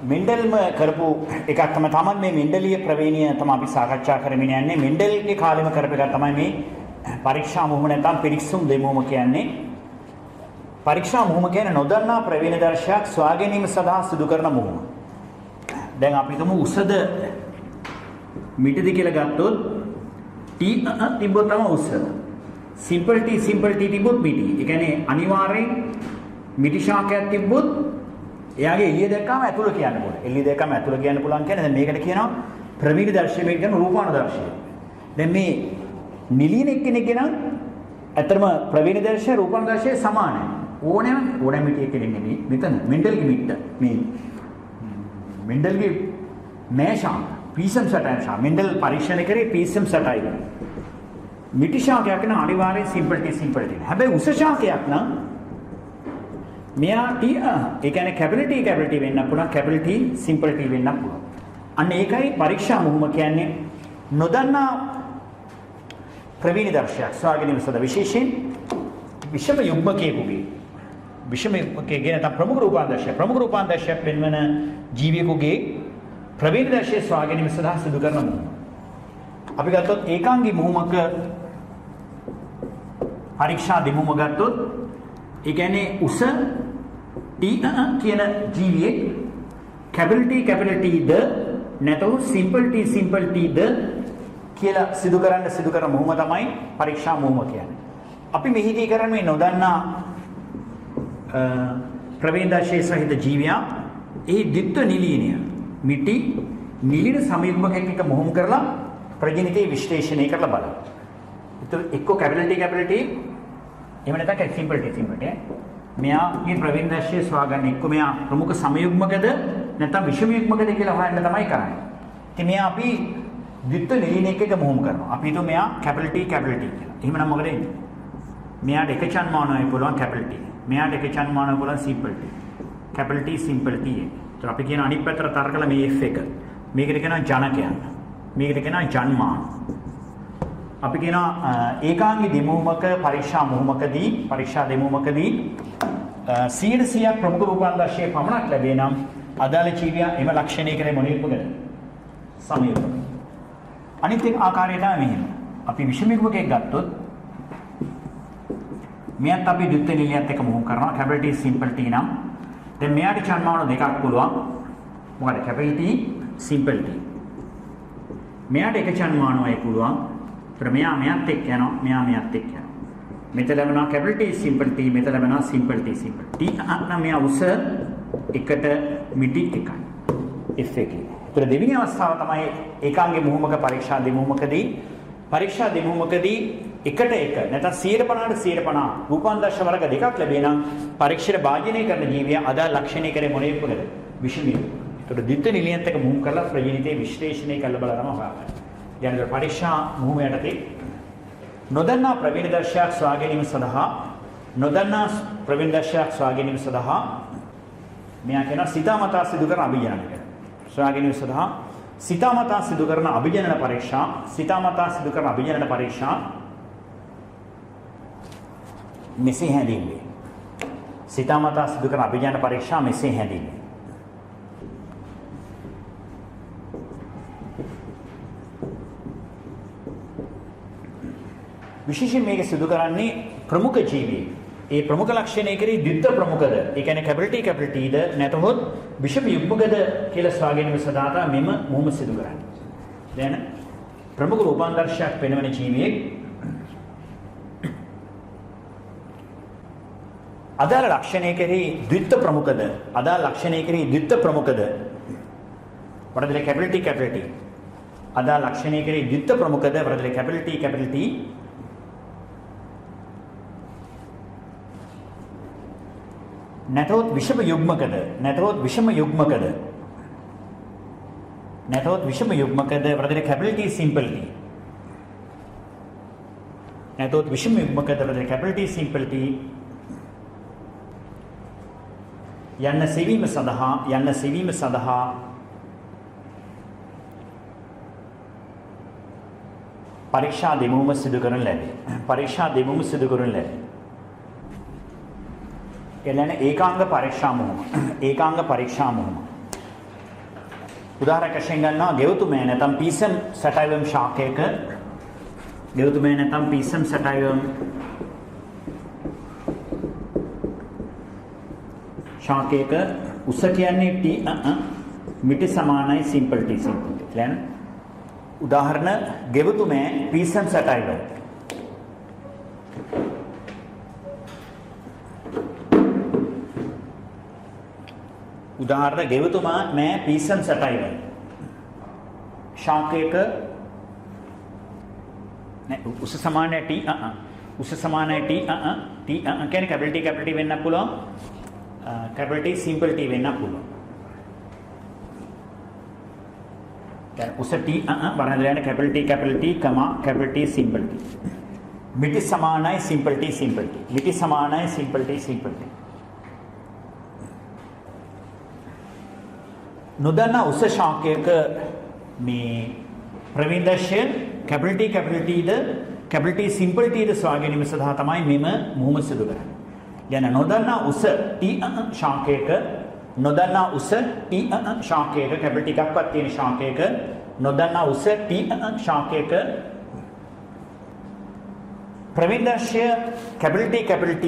මෙන්ඩල්ම කරපු එකක් තමයි තමන් මේ මෙන්ඩලීය ප්‍රවේණිය තමයි අපි සාකච්ඡා කරමින් යන්නේ. මෙන්ඩල්ගේ කාලෙම කරපු එකක් තමයි මේ පරීක්ෂා මුහුම නැත්නම් පිරික්සුම් දෙමුම කියන්නේ. පරීක්ෂා මුහුම කියන්නේ නොදන්නා ප්‍රවේණ දර්ශයක් සොයා ගැනීම සඳහා සිදු කරන මුහුම. දැන් අපි හිතමු උසද මිටද කියලා ගත්තොත් T තිබ්බොත් තමයි උස. සිම්පල් T තිබ්බොත් මිටි. ඒ කියන්නේ අනිවාර්යෙන් මිටි ශාකයක් තිබ්බොත් එයාගේ එළිය දැක්කම ඇතුළ කියන්න පුළුවන්. එළිය දැක්කම ඇතුළ කියන්න පුළුවන් කියන්නේ දැන් මේකට කියනවා ප්‍රවීණ දර්ශය මේක කියන රූපාන දර්ශය. දැන් මේ නිලියන එක්කෙනෙක්ගේ නම් ඇත්තටම ප්‍රවීණ දර්ශය රූපාන දර්ශය සමානයි. ඕනෑම මිටි කෙනෙක් නෙමෙයි. මෙතන මෙන්ඩල්ගේ මිට්ට මේ මෙන්ඩල්ගේ මේෂාංක පීසම් සටයන් ශා මෙන්ඩල් පරීක්ෂණ කරේ පීසම් සටයි. මිටි ශාකයක් නම් අනිවාර්යෙන් සිම්පල් T. හැබැයි උස ශාකයක් නම් මෙයා T ඒ කියන්නේ කැපිටල් T වෙන්න පුළුවන් කැපිටල් T සිම්පල් T වෙන්න පුළුවන්. අන්න ඒකයි පරීක්ෂා මුහුම කියන්නේ නොදන්නා ප්‍රවීණ දර්ශයක් සොයාගැනීම සඳහා විශේෂයෙන් විෂම යුග්මකයෙකුගේ නැත්නම් ප්‍රමුඛ රූපාන්දර්ශයක් පෙන්වන ජීවියෙකුගේ ප්‍රවීණ දර්ශය සොයාගැනීම සඳහා සිදු කරන මුහුම. අපි ගත්තොත් ඒකාංගී මුහුමක පරීක්ෂා දෙමුම ගත්තොත් ඒ කියන්නේ උස T කියන ජීවියේ කැපිටල් T ද නැතොත් සිම්පල් T ද කියලා සිදු කරන මුහුම තමයි පරීක්ෂා මුහුම කියන්නේ. අපි මෙහිදී කරන්නේ මේ නොදන්නා ප්‍රවේණ දර්ශයේ සහිත ජීවියා ඒ ද්විත්ව නිලීනය මිටි නිලින සමයුග්මකයක් එක මුහුම් කරලා ප්‍රජනිතේ විශ්ලේෂණය කරලා බලන්න. ඒත් එක්ක කැපිටල් T එහෙම නැත්නම් සිම්පල් T මෙයා මේ ප්‍රවීණ දර්ශයේ සොයාගන්න එක්ක මෙයා ප්‍රමුඛ සමයුග්මකද නැත්නම් විෂම යුග්මකද කියලා හොයන්න තමයි කරන්නේ. ඉතින් මෙයා අපි ද්විත්ව නිලීන එක මුහුම් කරනවා. අපි හිතුව මෙයා කැපිටල් T කියලා. එහෙමනම් මොකද වෙන්නේ? මෙයාට එක චන්මාන වෙන්න පුළුවන් කැපිටල් T. මෙයාට එක චන්මාන වෙන්න පුළුවන් simple T. Capital T simple T. ඒතර අපි කියන අනිත් පැත්තට තරකලා මේ F එක. මේකට කියනවා ජනකයන්. මේකට කියනවා ජන්මාන. අපි කියනවා ඒකාංගී දෙමුමක පරීක්ෂා දෙමුමකදී 100% ප්‍රමුඛ රූපාන්දර්ශයේ පමණක් ලැබේ නම් අදාළ ජීවියා එම ලක්ෂණය කරේ මොනියුක්මකද? සමයුග්මක. අනිත් එක ආකාරය තමයි මෙහෙම. අපි විෂම යුග්මකයක් ගත්තොත් මෙයත් අපි ද්විත්ව නිලියත් එක මුහුම් කරනවා කැපිටල් T සිම්පල් T නම් දැන් මෙයාට චන්මාන දෙකක් පුළුවන්. මොකද කැපිටල් T සිම්පල් T. මෙයාට එක චන්මානයි පුළුවන්. මෙයාත් එක්ක යනවා මෙයාත් එක්ක යනවා. මෙතන ලැබෙනවා කැපිටල් T සිම්පල් T මෙතන ලැබෙනවා සිම්පල් T. නම් මෙයා උස එකට මිටි එකයි. F එකේ. ඒතර දෙවෙනි අවස්ථාව තමයි ඒකාංගී මුහුමක පරීක්ෂා දෙමුමකදී එකට එක නැත්නම් 150% රූපාන්දර්ශ වර්ග දෙකක් ලැබේ නම් පරීක්ෂණ භාජනය කරන ජීවියා අදාළ ලක්ෂණය කරේ මොනියුක්මකද? විෂම යුග්මක. ඒතර ද්විත්ව නිලියත් එක මුහුම් කරලා ප්‍රජනිතේ විශ්ලේෂණය කරලා බලනවා හොයාගන්න. යන පරීක්ෂා මුහුම යටතේ නොදන්නා ප්‍රවීණ දර්ශයක් සොයා ගැනීම සඳහා මෙයා කියනවා සිතාමතා සිදු කරන අභිජනන කියලා. සොයා ගැනීම සඳහා සිතාමතා සිදු කරන අභිජනන පරීක්ෂා මෙසේ හැඳින්වේ. සිතාමතා සිදු කරන අභිජනන පරීක්ෂා මෙසේ හැඳින්වේ. විශේෂයෙන් මේක සිදු කරන්නේ ප්‍රමුඛ ජීවී. ඒ ප්‍රමුඛ ලක්ෂණය කරේ ද්විත්ව ප්‍රමුඛද? ඒ කියන්නේ කැපිටල් T ද නැතහොත් විෂම යුග්මකද කියලා සොයාගැනීම සඳහා මෙම මුහුම සිදු කරන්නේ. දැන් ප්‍රමුඛ රූපාන්දර්ශයක් පෙන්වන ජීවියෙක් අදාළ ලක්ෂණය කරේ ද්විත්ව ප්‍රමුඛද? වරදලේ කැපිටල් T අදාළ ලක්ෂණය කරේ ද්විත්ව ප්‍රමුඛද? වරදලේ කැපිටල් T නැතොත් විෂම යුග්මකද වරදලේ කැපිටල් T සිම්පල් T නැතොත් විෂම යුග්මකද වරදලේ කැපිටල් T සිම්පල් T යන්න සෙවීම සඳහා පරීක්ෂා දෙමුම සිදු කරන ලැබේ. කියන්නේ ඒකාංග පරීක්ෂා මුහුම. උදාහරණයක් වශයෙන් ගන්නවා ගෙවතුමෑ නැත්නම් පීසම් සැටයිවම් ශාකයක ගෙවතුමෑ නැත්නම් පීසම් සැටයිවම් ශාකයක උස කියන්නේ t මිටි සමානයි සිම්පල් t සිම්පල් t. කියන්නේ උදාහරණ ගෙවතුමෑ පීසම් සැටයිවම් උදාහරණ ගෙවතුමා නෑ පීසම් සැටයිවම් ශාකයක නෑ උස සමානයි t උස සමානයි t කියන්නේ කැපිටල් t වෙන්න පුළුවන් කැපිටල් t සිම්පල් t වෙන්න පුළුවන්. දැන් උස t වරහන් capital t capital t simple t මිටි සමානයි සිම්පල් t මිටි සමානයි සිම්පල් t නොදන්නා උස ශාකයක මේ ප්‍රවේදශය කැපිටල් Tද කැපිටල් T සිම්පල් Tද සොයා ගැනීම සඳහා තමයි මෙම මුහුම සිදු කරන්නේ. යන නොදන්නා උස T ශාකයක නොදන්නා උස T ශාකයක කැපිටල් එකක්වත් තියෙන ශාකයක නොදන්නා උස T ශාකයක ප්‍රවේදශය කැපිටල් T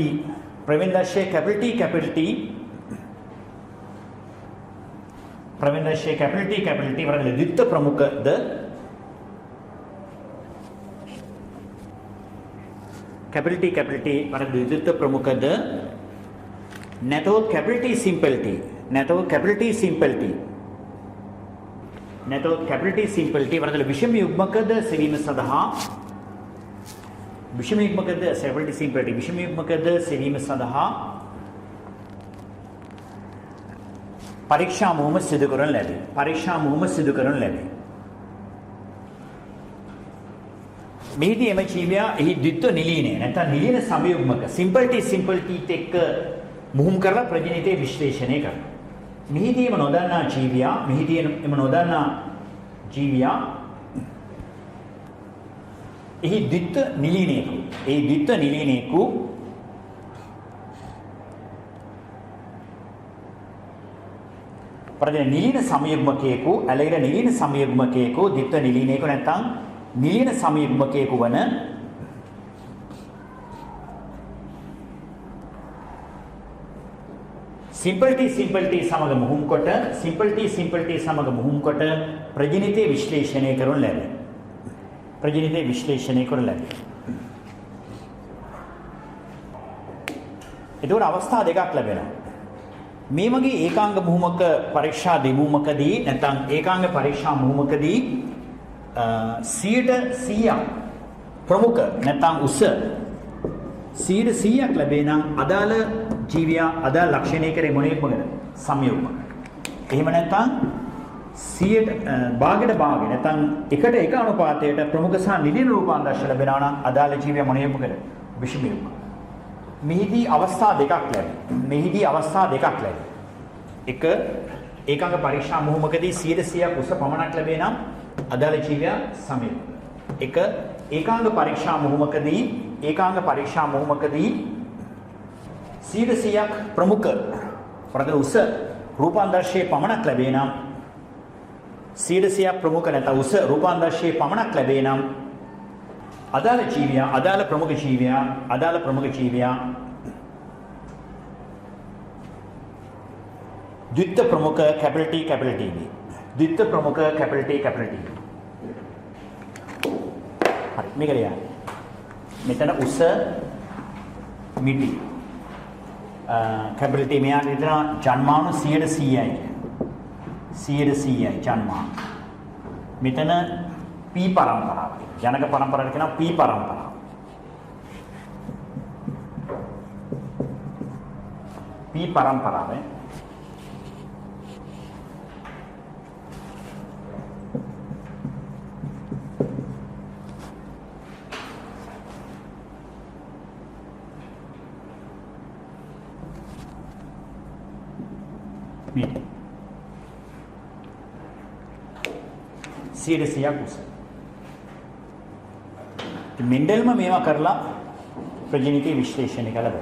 ප්‍රවේදශය කැපිටල් T प्रविंदशय कैपिटल T वरदले द्वित्व प्रमुख द कैपिटल T वरदले द्वित्व प्रमुख द नेतो कैपिटल T सिंपल T नेतो कैपिटल T सिंपल T नेतो कैपिटल T सिंपल T वरदले विषम युग्मक द सेवीम सदहा विषम युग्मक द कैपिटल T सिंपल T विषम युग्मक द सेवीम सदहा परीक्षा मुहम्मद सिद्ध करन लगे परीक्षा मुहम्मद सिद्ध करन लगे मेहदी एम जीव्या यही द्वित्व निलीने නැත්නම් නිලින සමයුග්මක සිම්පල් ටීත් එක්ක මුහුම් කරලා ප්‍රජනනයේ විශ්ලේෂණය කරනවා. මෙහිදීම නොදන්නා ජීවියා එහි ද්විත්ව නිලීනේකු प्रजन निलीन समयुग्मकेकु अलैर निलीन समयुग्मकेकु द्वित्व निलीनेकु නැත්නම් निलीन समयुग्मकेकु වන सिंपल टी समग मुहुम කොට सिंपल टी समग मुहुम කොට प्रजनिते विश्लेषणය කරන ලැබේ. प्रजनिते विश्लेषණය කරන ලැබේ. එතකොට අවස්ථා දෙකක් ලැබෙනවා. මේ වගේ ඒකාංග මුහුමක පරීක්ෂා දෙමුමකදී නැත්නම් ඒකාංග පරීක්ෂා මුහුමකදී 100% ප්‍රමුඛ නැත්නම් උස 100% ලැබේ නම් අදාළ ජීවියා අදාළ ලක්ෂණය කරේ මොනේකමද සමයුග්මක. එහෙම නැත්නම් 100 භාගයට භාගය නැත්නම් එකට එක අනුපාතයට ප්‍රමුඛ සහ නිලින රූපාන්තරශ ලැබෙනවා නම් අදාළ ජීවියා මොනේකමද විෂම යුග්මක. මෙහිදී අවස්ථා දෙකක් ලැබේ. එක ඒකාංග පරීක්ෂා මුහුමකදී 100% උස පමණක් ලැබේ නම් අදාළ ජීවියා සමයුග්මක. එක ඒකාංග පරීක්ෂා මුහුමකදී 100%ක් ප්‍රමුඛ ප්‍රගත උස රූපාන්තරශයේ පමණක් ලැබේ නම් 100%ක් ප්‍රමුඛ නැත්නම් උස රූපාන්තරශයේ පමණක් ලැබේ නම් අදාළ ප්‍රමුඛ ජීවියා द्वित्व प्रमुख कैपिटल T द्वित्व प्रमुख कैपिटल T हरी මේක ලියන්න. මෙතන උස මිටි कैपिटल T මෙයා විතර ජන්මාණු 100%යි 100%යි ජන්මාණු. මෙතන P පරම්පරාව ජනක පරම්පරාවට කියනවා P පරම්පරාව. P පරම්පරාව मिली 100% उस मेंडल में मेवा करला प्रजनिते विश्लेषण निकाला बे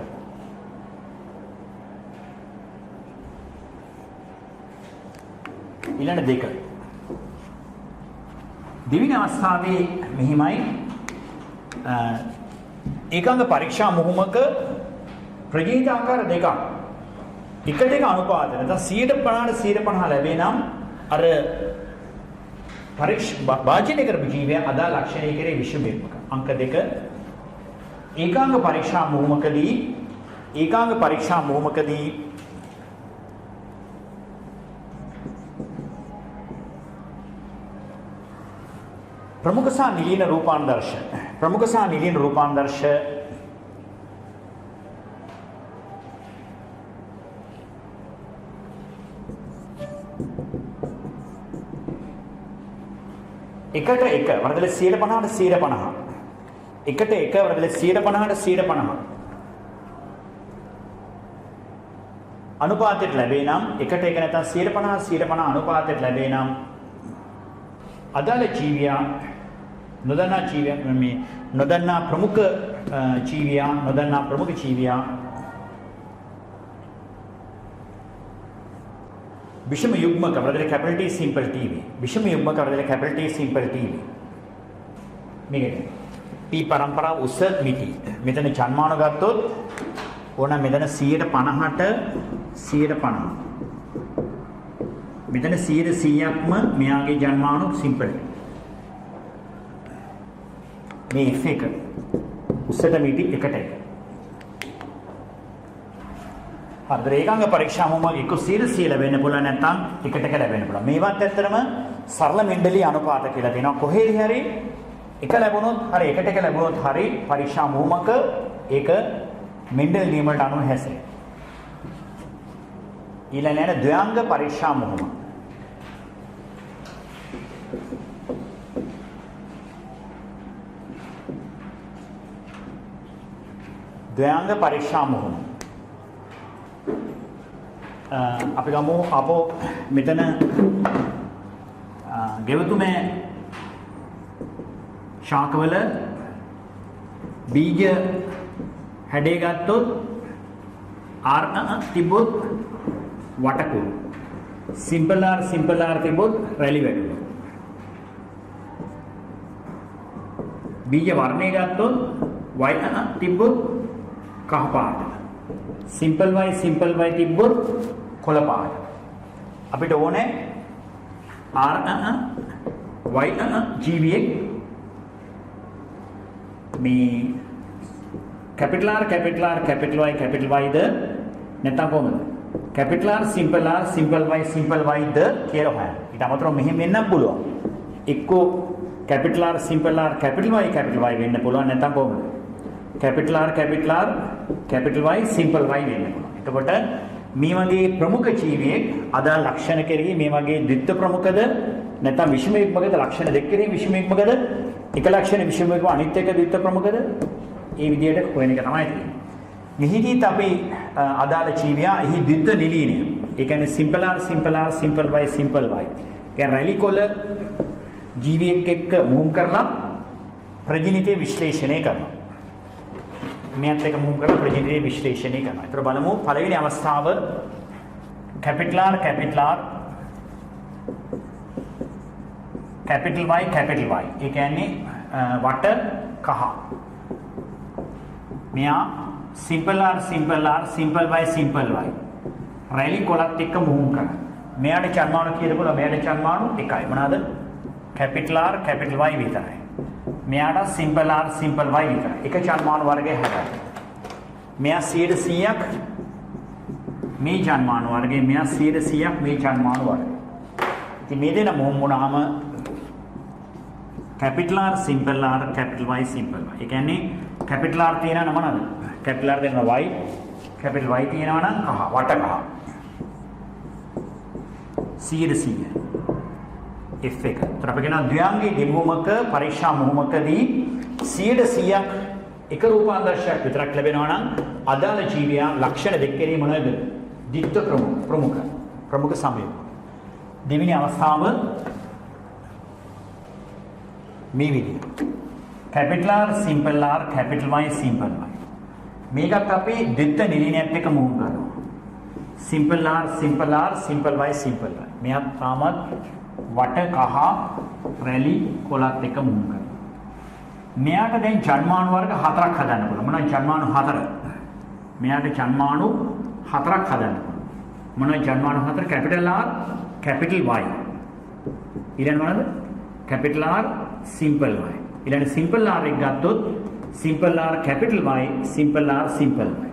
इलाने देखा දෙවෙනි අවස්ථාවේ මෙහිමයි ඒකාංග පරීක්ෂා මුහුමක ප්‍රජීවිත ආකාර දෙකක් එකට එක අනුපාත නැත්නම් 150ට 150 ලැබේ නම් අර වාජනය කරපු ජීවය අදාළ ලක්ෂණය කෙරේ විෂමීත්මක අංක 2 ඒකාංග පරීක්ෂා මුහුමකදී प्रमुख सा निलीन रूपांदर्श එකට එක වරදල 150ට 150 එකට එක වරදල 150ට 150 අනුපාතයට ලැබේ නම් එකට එක නැත්නම් 150 150 අනුපාතයට ලැබේ නම් අදාළ ජීවියා නොදන්නා ප්‍රමුඛ ජීවියා विषम युग्मक वरदले कैपिटल टी सिंपल टीवी विषम युग्मक वरदले कैपिटल टी सिंपल टीवी මේක P පරම්පරාව උස මිටි මෙතන ජන්මාන ගත්තොත් ඕන මෙතන 150ට 150 මෙතන 100%ක්ම මෙයාගේ ජන්මාණු සිම්පල් මේ F එක උසට මිටි එකට එක හරිද ඒකාංග පරීක්ෂා මොම 100% ලැබෙන්න පුළුවන් නැත්නම් එකට එක ලැබෙන්න පුළුවන් මේවත් ඇත්තටම සරල මෙන්ඩලි අනුපාත කියලා තියෙනවා කොහේරි හරි එක ලැබුණොත් හරි එකට එක ලැබුණොත් හරි පරීක්ෂා මොමක ඒක මෙන්ඩල් නියම වලට අනුව හැසේ ඊළඟට ද්වයාංග පරීක්ෂා මොම ද්වයාංග පරීක්ෂා මොහොම අපි ගමු අපෝ මෙතන ගෙවතුමේ ශාකවල බීජ හැඩේ ගත්තොත් R තිබොත් වටකුරු සිම්පල් R තිබොත් රැලි වැටුණා බීජ වර්ණය ගත්තොත් Y තිබොත් කහ පාට සිම්පල් y තිබ්බොත් කොළ පාට අපිට ඕනේ R y GVX මේ capital R Y ද නැත්නම් කොහොමද capital R simple y ද කියලා හොයන්න ඊට අමතරව මෙහෙම වෙන්නත් පුළුවන් එක්කෝ capital R y වෙන්න පුළුවන් නැත්නම් කොහොමද capital R y simple y වෙන්න පුළුවන්. එතකොට මේ වගේ ප්‍රමුඛ ජීවියෙක් අදාළ ලක්ෂණ කෙරෙහි මේ වගේ ද්විත්ව ප්‍රමුඛද නැත්නම් විෂම යුග්මකද ලක්ෂණ දෙක කෙරෙහි විෂම යුග්මකද එක ලක්ෂණ විෂම යුග්ම අනිත් එක ද්විත්ව ප්‍රමුඛද ඒ විදිහට හොයන එක තමයි තියෙන්නේ. මෙහිදීත් අපි අදාළ ජීවියා එහි ද්විත්ව නිලීනය. ඒ කියන්නේ simple R simple y. කියන්නේ රැලි කොළ ජීවියෙක් එක්ක මුහුම් කරලා ප්‍රජිනිතේ විශ්ලේෂණය කරනවා. මේත් එක මුහුම් කරලා ප්‍රජිනිතේ විශ්ලේෂණය කරනවා. ඒතර බලමු පළවෙනි අවස්ථාව capital R capital Y. ඒ කියන්නේ වට කහ. මෙයා simple R simple y. රැලි කොලත් එක්ක මුහුම් කරනවා. මෙයාට චර්මාණු කීයද බලන්න මෙයාට චර්මාණු එකයි. මොනවාද? capital R y විතරයි. මෙයාට simple R y විතරයි. එක චර්මාණු වර්ගය හැදයි. මෙයා 100%ක් මේ චර්මාණු වර්ගය මෙයා 100%ක් මේ චර්මාණු වර්ගය. ඉතින් මේ දෙන මොහොම වුණාම capital R simple y. ඒ කියන්නේ capital R තියෙනවා නම් මොනවද? capital R දෙනවා y. capital Y තියෙනවා නම් කහ වට කහ. 100%. F එක. ඒතර අපි කියනවා ද්වයාංගී දෙමුමක පරීක්ෂා මුහුමකදී 100%ක් එක රූපාන්තරශයක් විතරක් ලැබෙනවා නම් අදාළ ජීවියා ලක්ෂණ දෙක කෙරෙහි මොනවද? ද්විත්ව ප්‍රමුඛ සමයය. දෙවෙනි අවස්ථාව මේ විදිහ. capital R simple y simple y. මේකත් අපි ද්විත්ව නිලීනයත් එක්ක මුහුම් කරනවා. simple R simple y. මෙයා තාමත් වට කහ රැලි කොලත් එක මුහුණු කරනවා. මෙයාට දැන් ජන්මාණු වර්ග 4ක් හදන්න පුළුවන්. මොනවද ජන්මාණු 4? මෙයාට ජන්මාණු 4ක් හදන්න පුළුවන්. මොනවද ජන්මාණු 4? Capital R, capital Y. ඊළඟ මොනවද? Capital R, simple Y. ඊළඟ සිම්පල් R එක ගත්තොත් simple R, capital Y, simple R, simple Y.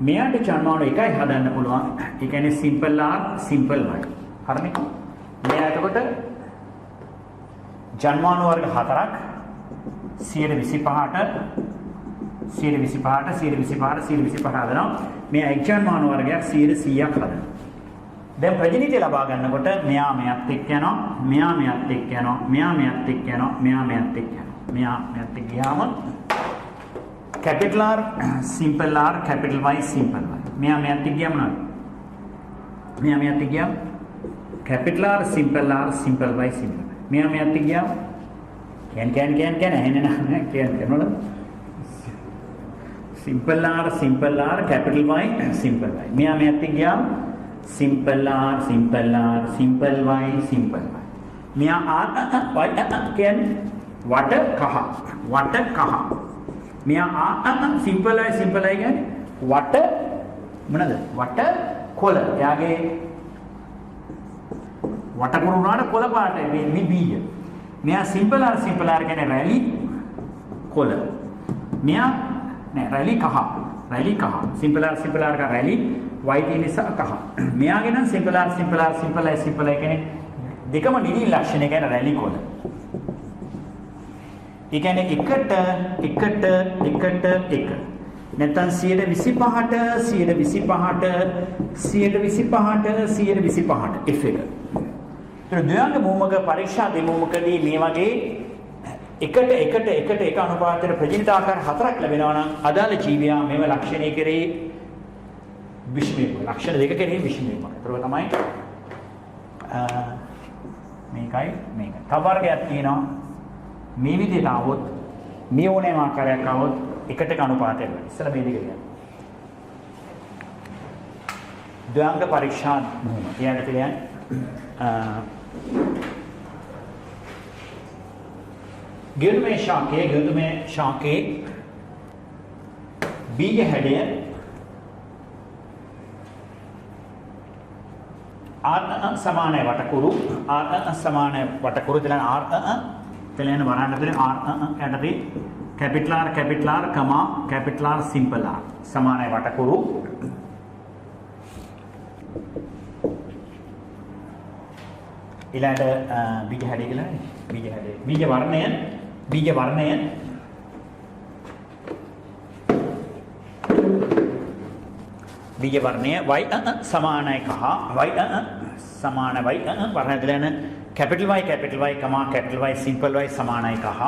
මෙයාට ජන්මාණු එකයි හදන්න පුළුවන්. ඒ කියන්නේ සිම්පල් R, සිම්පල් Y. හරිනේ? මෙයා එතකොට ජන්මාණු වර්ග 4ක් 125ට 125ට හදනවා. මෙයා එක් ජන්මාණු වර්ගයක් 100ක් හදනවා. දැන් ප්‍රතිනිධිය ලබා ගන්නකොට මෙයා මෙයත් එක්ක යනවා, මෙයා මෙයත් එක්ක යනවා, මෙයා මෙයත් එක්ක යනවා, මෙයා මෙයත් එක්ක යනවා. මෙයා මෙයත් එක්ක ගියාම capital R, simple R, capital Y, simple Y. මෙයා මෙයත් එක්ක ගියාම මොනවද? මෙයා මෙයත් එක්ක ගියාම capital R, simple R, simple Y, simple Y. මෙයා මෙයත් එක්ක ගියාම කියන ඇහෙන්නේ නැහැ කියන්නේ මොනවද? Simple R, simple R, capital Y, simple Y. මෙයා මෙයත් එක්ක ගියාම simple R, simple R, simple Y, simple Y. මෙයා R Y කියන්නේ වට කහ. මෙයා සිම්පල් Y කියන්නේ වට මොනද? වට කොළ. එයාගේ වට කුරුනාට කොළ පාටයි මේ බීජ. මෙයා සිම්පල් R කියන්නේ රැලි කොළ. මෙයා නෑ රැලි කහ. සිම්පල් R का රැලි Y තියෙන නිසා කහ. මෙයාගේ නම් සිම්පල් R කියන්නේ දෙකම නිදි ලක්ෂණ කියන්නේ රැලි කොළ. ඒ කියන්නේ එකට නැත්නම් 125ට F එක. ඒ ද්වයාංග භූමක පරීක්ෂා දෙමුමකදී මේ වගේ එකට එක අනුපාතයට ප්‍රජනිත ආකාර 4ක් ලැබෙනවා නම් අදාළ ජීවියා මෙව ලක්ෂණය කරේ විෂමයක. ලක්ෂණ දෙක කරේ විෂමයක. ඒතරව තමයි මේකයි. තව වර්ගයක් තියෙනවා. මේ විදිහට આવොත් මේ ඕනෑම ආකාරයක් આવොත් එකට එක අනුපාතයක් වෙනවා. ඉස්සෙල්ලා මේ දෙක කියන්න. ද්වයාංග පරීක්ෂා භූම. ඊළඟට කියන්නේ ගෙල්මේ ශාකයේ බීජ හැඩය R සමානයි වටකුරු තලන R තලන වරහන් ඇතුලේ R යටතේ capital R capital R simple R සමානයි වටකුරු ඊළඟ බීජ හැඩය කියලා බීජ වර්ණය Y සමානයි කහ සමාන Y වර්ණය දෙලන capital Y capital Y simple Y සමානයි කහ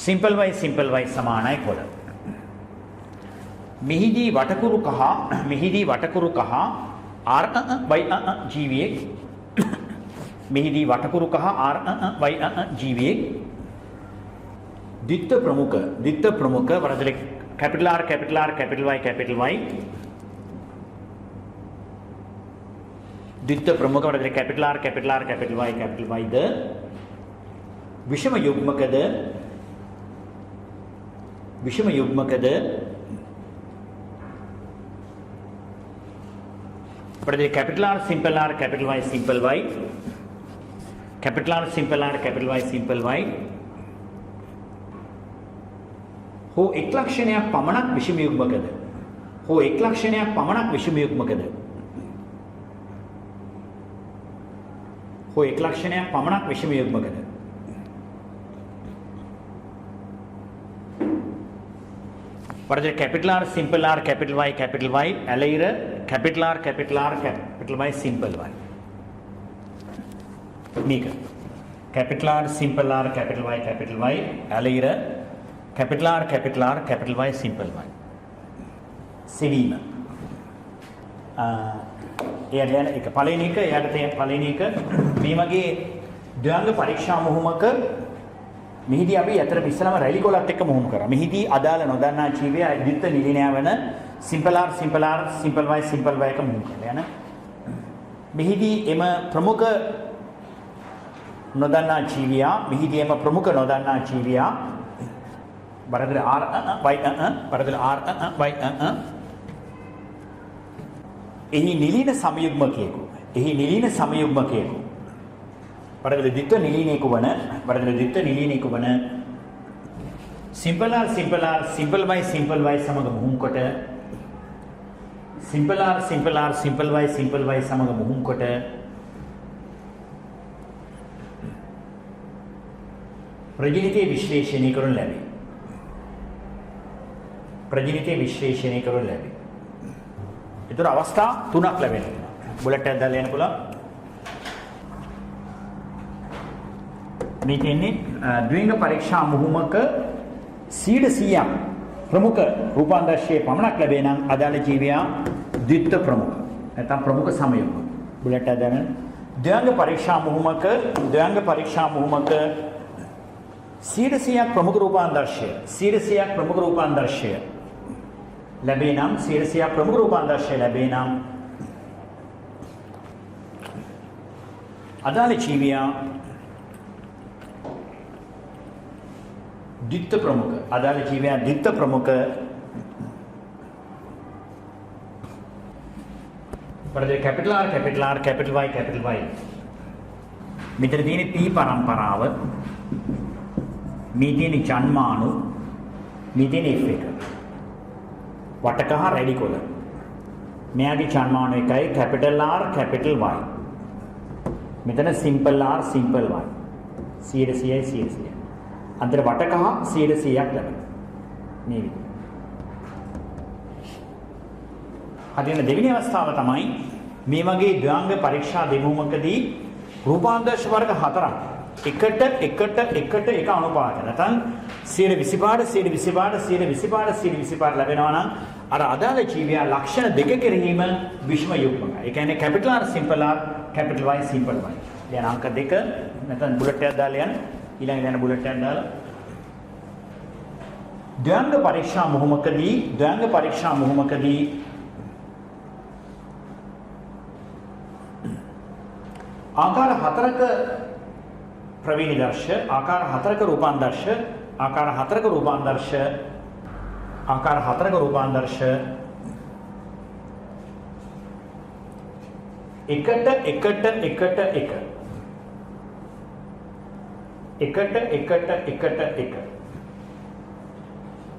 සිම්පල් Y සමානයි කොළ. මෙහිදී වටකුරු කහ R Y ජීවියේ මෙහිදී වටකුරු කහ R Y ජීවියේ द्वित्व प्रमुख වරදලේ कैपिटल R कैपिटल Y द्वित्व प्रमुख वरदले कैपिटल R कैपिटल Y द विषम युग्मकद वरदले capital R capital Y capital R capital Y हो एक लक्षणයක් පමණක් විෂම යුග්මකද වරද कैपिटल R कैपिटल Y ඇලයිර capital R capital Y simple Y මේක कैपिटल R कैपिटल Y ඇලයිර capital R capital Y simple Y सेवीम එයගෙන එක පළවෙනි එක එයාට තියෙන පළවෙනි එක මේ වගේ ද්වයාංග පරීක්ෂා මොහොමක මෙහිදී අපි අතර ඉස්සලම රැලි කොලත් එක්ක මොහොම කරා. මෙහිදී අදාළ නොදන්නා ජීවය ද්විත්ව නිලිනය වෙන සිම්පල් R සිම්පල් Y එක මොහොම කරලා යන මෙහිදී එම ප්‍රමුඛ නොදන්නා ජීවියා මෙහිදී එම ප්‍රමුඛ නොදන්නා ජීවියා බරදල R බරදල R එහි නිලීන සමයුග්මකයෙකු බරදල ද්විත්ව නිලීනයෙකු වන සිම්පල් R සිම්පල් Y සමග මුහුන් කොට සිම්පල් R සිම්පල් Y සමග මුහුන් කොට ප්‍රජිනිතේ විශ්ලේෂණය කරනු ලැබේ. ඒතර අවස්ථා තුනක් ලැබෙනවා. බුලට් එකක් දාලා යන්න පුළුවන්. මේ කියන්නේ ද්විංග පරීක්ෂා මුහුමක 100% ප්‍රමුඛ රූපාන්තරශයේ පමණක් ලැබේ නම් අදාළ ජීවියා ද්විත්ව ප්‍රමුඛ නැත්නම් ප්‍රමුඛ සමයුග. බුලට් එකක් දාන්න. ද්වංග පරීක්ෂා මුහුමක 100% ප්‍රමුඛ රූපාන්තරශය ලැබේ නම් 100% ප්‍රමුඛ රූපාන්තරශය ලැබේ නම් අදාළ ජීවියා ද්විත්ව ප්‍රමුඛ පරදේ කැපිටල් R කැපිටල් Y මෙතන තියෙන P පරම්පරාව මේ තියෙන ජන්මාණු මේ තියෙන F එක වටකහ රැඩිකොල මෙයාගේ ජන්මාණු එකයි කැපිටල් R කැපිටල් Y මෙතන සිම්පල් R සිම්පල් Y 100% අන්තර වටකහ 100%ක් ලැබෙනවා මේ විදිහට. හදින දෙවෙනි අවස්ථාව තමයි මේ වගේ ද්වංග පරීක්ෂා දෙමුමකදී රූපාන්තරශ වර්ග හතරක් එකට එක අනුපාත නැත්නම් 125 ලැබෙනවා නම් අර අදාළ ජීවියා ලක්ෂණ දෙක කෙරෙහිම විෂම යුග්මකයි. ඒ කියන්නේ capital R simple R capital Y simple Y. දැන් අංක දෙක නැත්නම් බුලට් එකක් දාලා යන්න. ඊළඟට යන බුලට් එකක් දාලා ද්වංග පරීක්ෂා මුහුමකදී ආකාර හතරක ප්‍රවීණ දර්ශ ආකාර හතරක රූපාන්තරශ එකට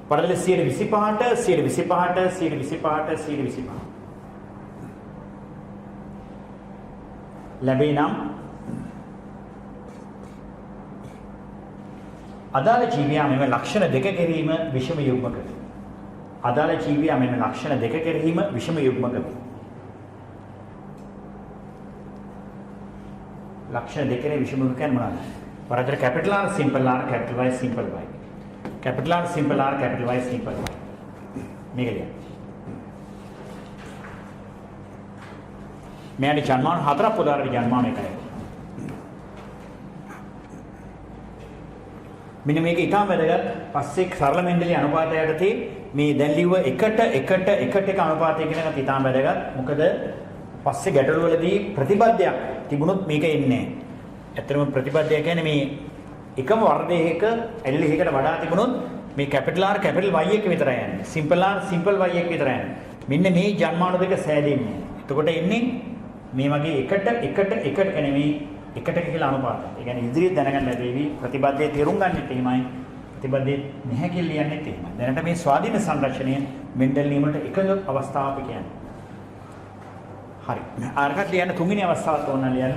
පරදල 125 ලැබේ නම් අදාළ ජීවියා මෙම ලක්ෂණ දෙක කෙරෙහිම විෂම යුග්මක වේ. ලක්ෂණ දෙකේ විෂම යුග්ම කියන්නේ මොනවද? වරදර capital R simple R capital Y simple Y. Capital R simple R capital Y simple Y. මේක ලියන්න. මෙයාගේ ජන්මාන හතරක් උදාහරණ ජන්මාන එකයි. මෙන්න මේක ඊටම වැදගත්. පස්සේ සරල මෙන්ඩලි අනුපාතය යටතේ මේ දැන් ලිව්ව එකට එක අනුපාතය කියන එකත් ඊටම වැදගත්. මොකද පස්සේ ගැටළු වලදී ප්‍රතිබද්ධයක් තිබුණොත් මේක එන්නේ නැහැ. ඇත්තටම ප්‍රතිබද්ධය කියන්නේ මේ එකම වර්ධයක එල්ලෙහිකට වඩා තිබුණොත් මේ කැපිටල් R කැපිටල් Y එක විතරයි යන්නේ. සිම්පල් R සිම්පල් Y එක විතරයි යන්නේ. මෙන්න මේ ජන්මාණු දෙක සෑදෙන්නේ. එතකොට එන්නේ මේ වගේ එකට නෙමෙයි එකට කියලා අනුපාතය. ඒ කියන්නේ ඉදිරියට දැනගන්න ලැබෙවි ප්‍රතිබද්ධයේ තේරුම් ගන්නෙත් එහෙමයි. ප්‍රතිබද්ධයේ නැහැ කියලා ලියන්නෙත් එහෙමයි. දැනට මේ ස්වාධීන සංරක්ෂණය මෙන්ඩල් නියමවලට එකම අවස්ථාවක් කියන්නේ. හරි. අරකට ලියන්න තුන්වෙනි අවස්ථාවත් ඕන ලියන්න.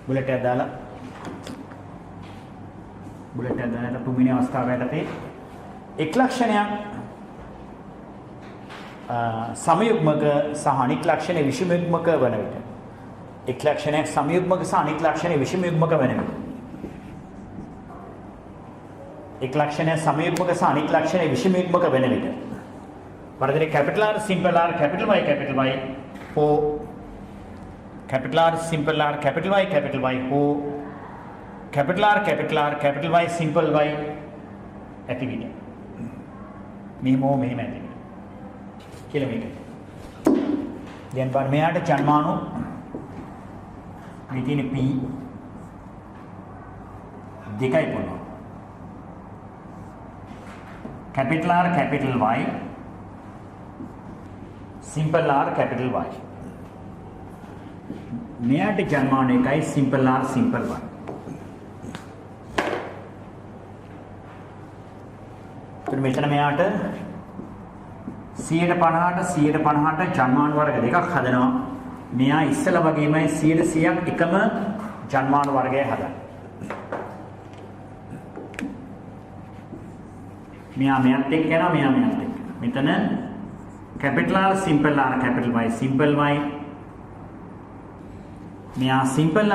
බුලට් එක දාලා තුන්වෙනි අවස්ථාව යටතේ එක් ලක්ෂණයක් සමයුග්මක සහ අනික් ලක්ෂණ විෂම යුග්මක වන විට එක් ලක්ෂණයක් සමයුග්මක සහ අනික් ලක්ෂණ විෂම යුග්මක වන විට එක් ලක්ෂණයක් සමයුග්මක සහ අනික් ලක්ෂණ විෂම යුග්මක වන විට වරදේ capital R simple R capital Y for capital R simple R capital Y ho capital R capital Y simple Y ඇතිවිද මෙහෙම ඇතිවිද කියලා මේක. දැන් බලන්න මෙයාට ජන්මාණු මේ තියෙන p දෙකයි පුළුවන්. capital R capital Y simple R capital Y. මෙයාට ජන්මාණු එකයි simple R simple Y. එතන මෙතන මෙයාට 150ට ජන්මාණු වර්ග දෙකක් හදනවා. මෙයා ඉස්සලා වගේමයි 100%ක් එකම ජන්මාණු වර්ගය හදන්නේ. මෙයා මෙයත් එක්ක යනවා මෙයා මෙයත් එක්ක. මෙතන capital R simple R capital Y simple Y. මෙයා simple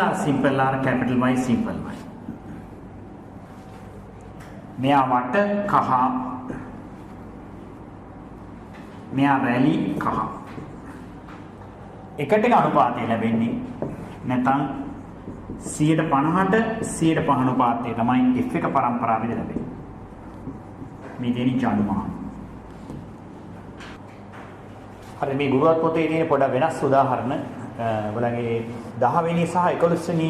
R capital Y simple Y. මෙයා වට කහ මෙයා රැලි කහ එකට අනුපාතය ලැබෙන්නේ නැත්නම් 150ට 105 අනුපාතය තමයි F එක පරම්පරාවේදී ලැබෙන්නේ. මේ දෙන්නේ ජන්මාන. හරි මේ ගුරුවත් පොතේ තියෙන පොඩ වෙනස් උදාහරණ ඔයගලගේ 10 වෙනි සහ 11 වෙනි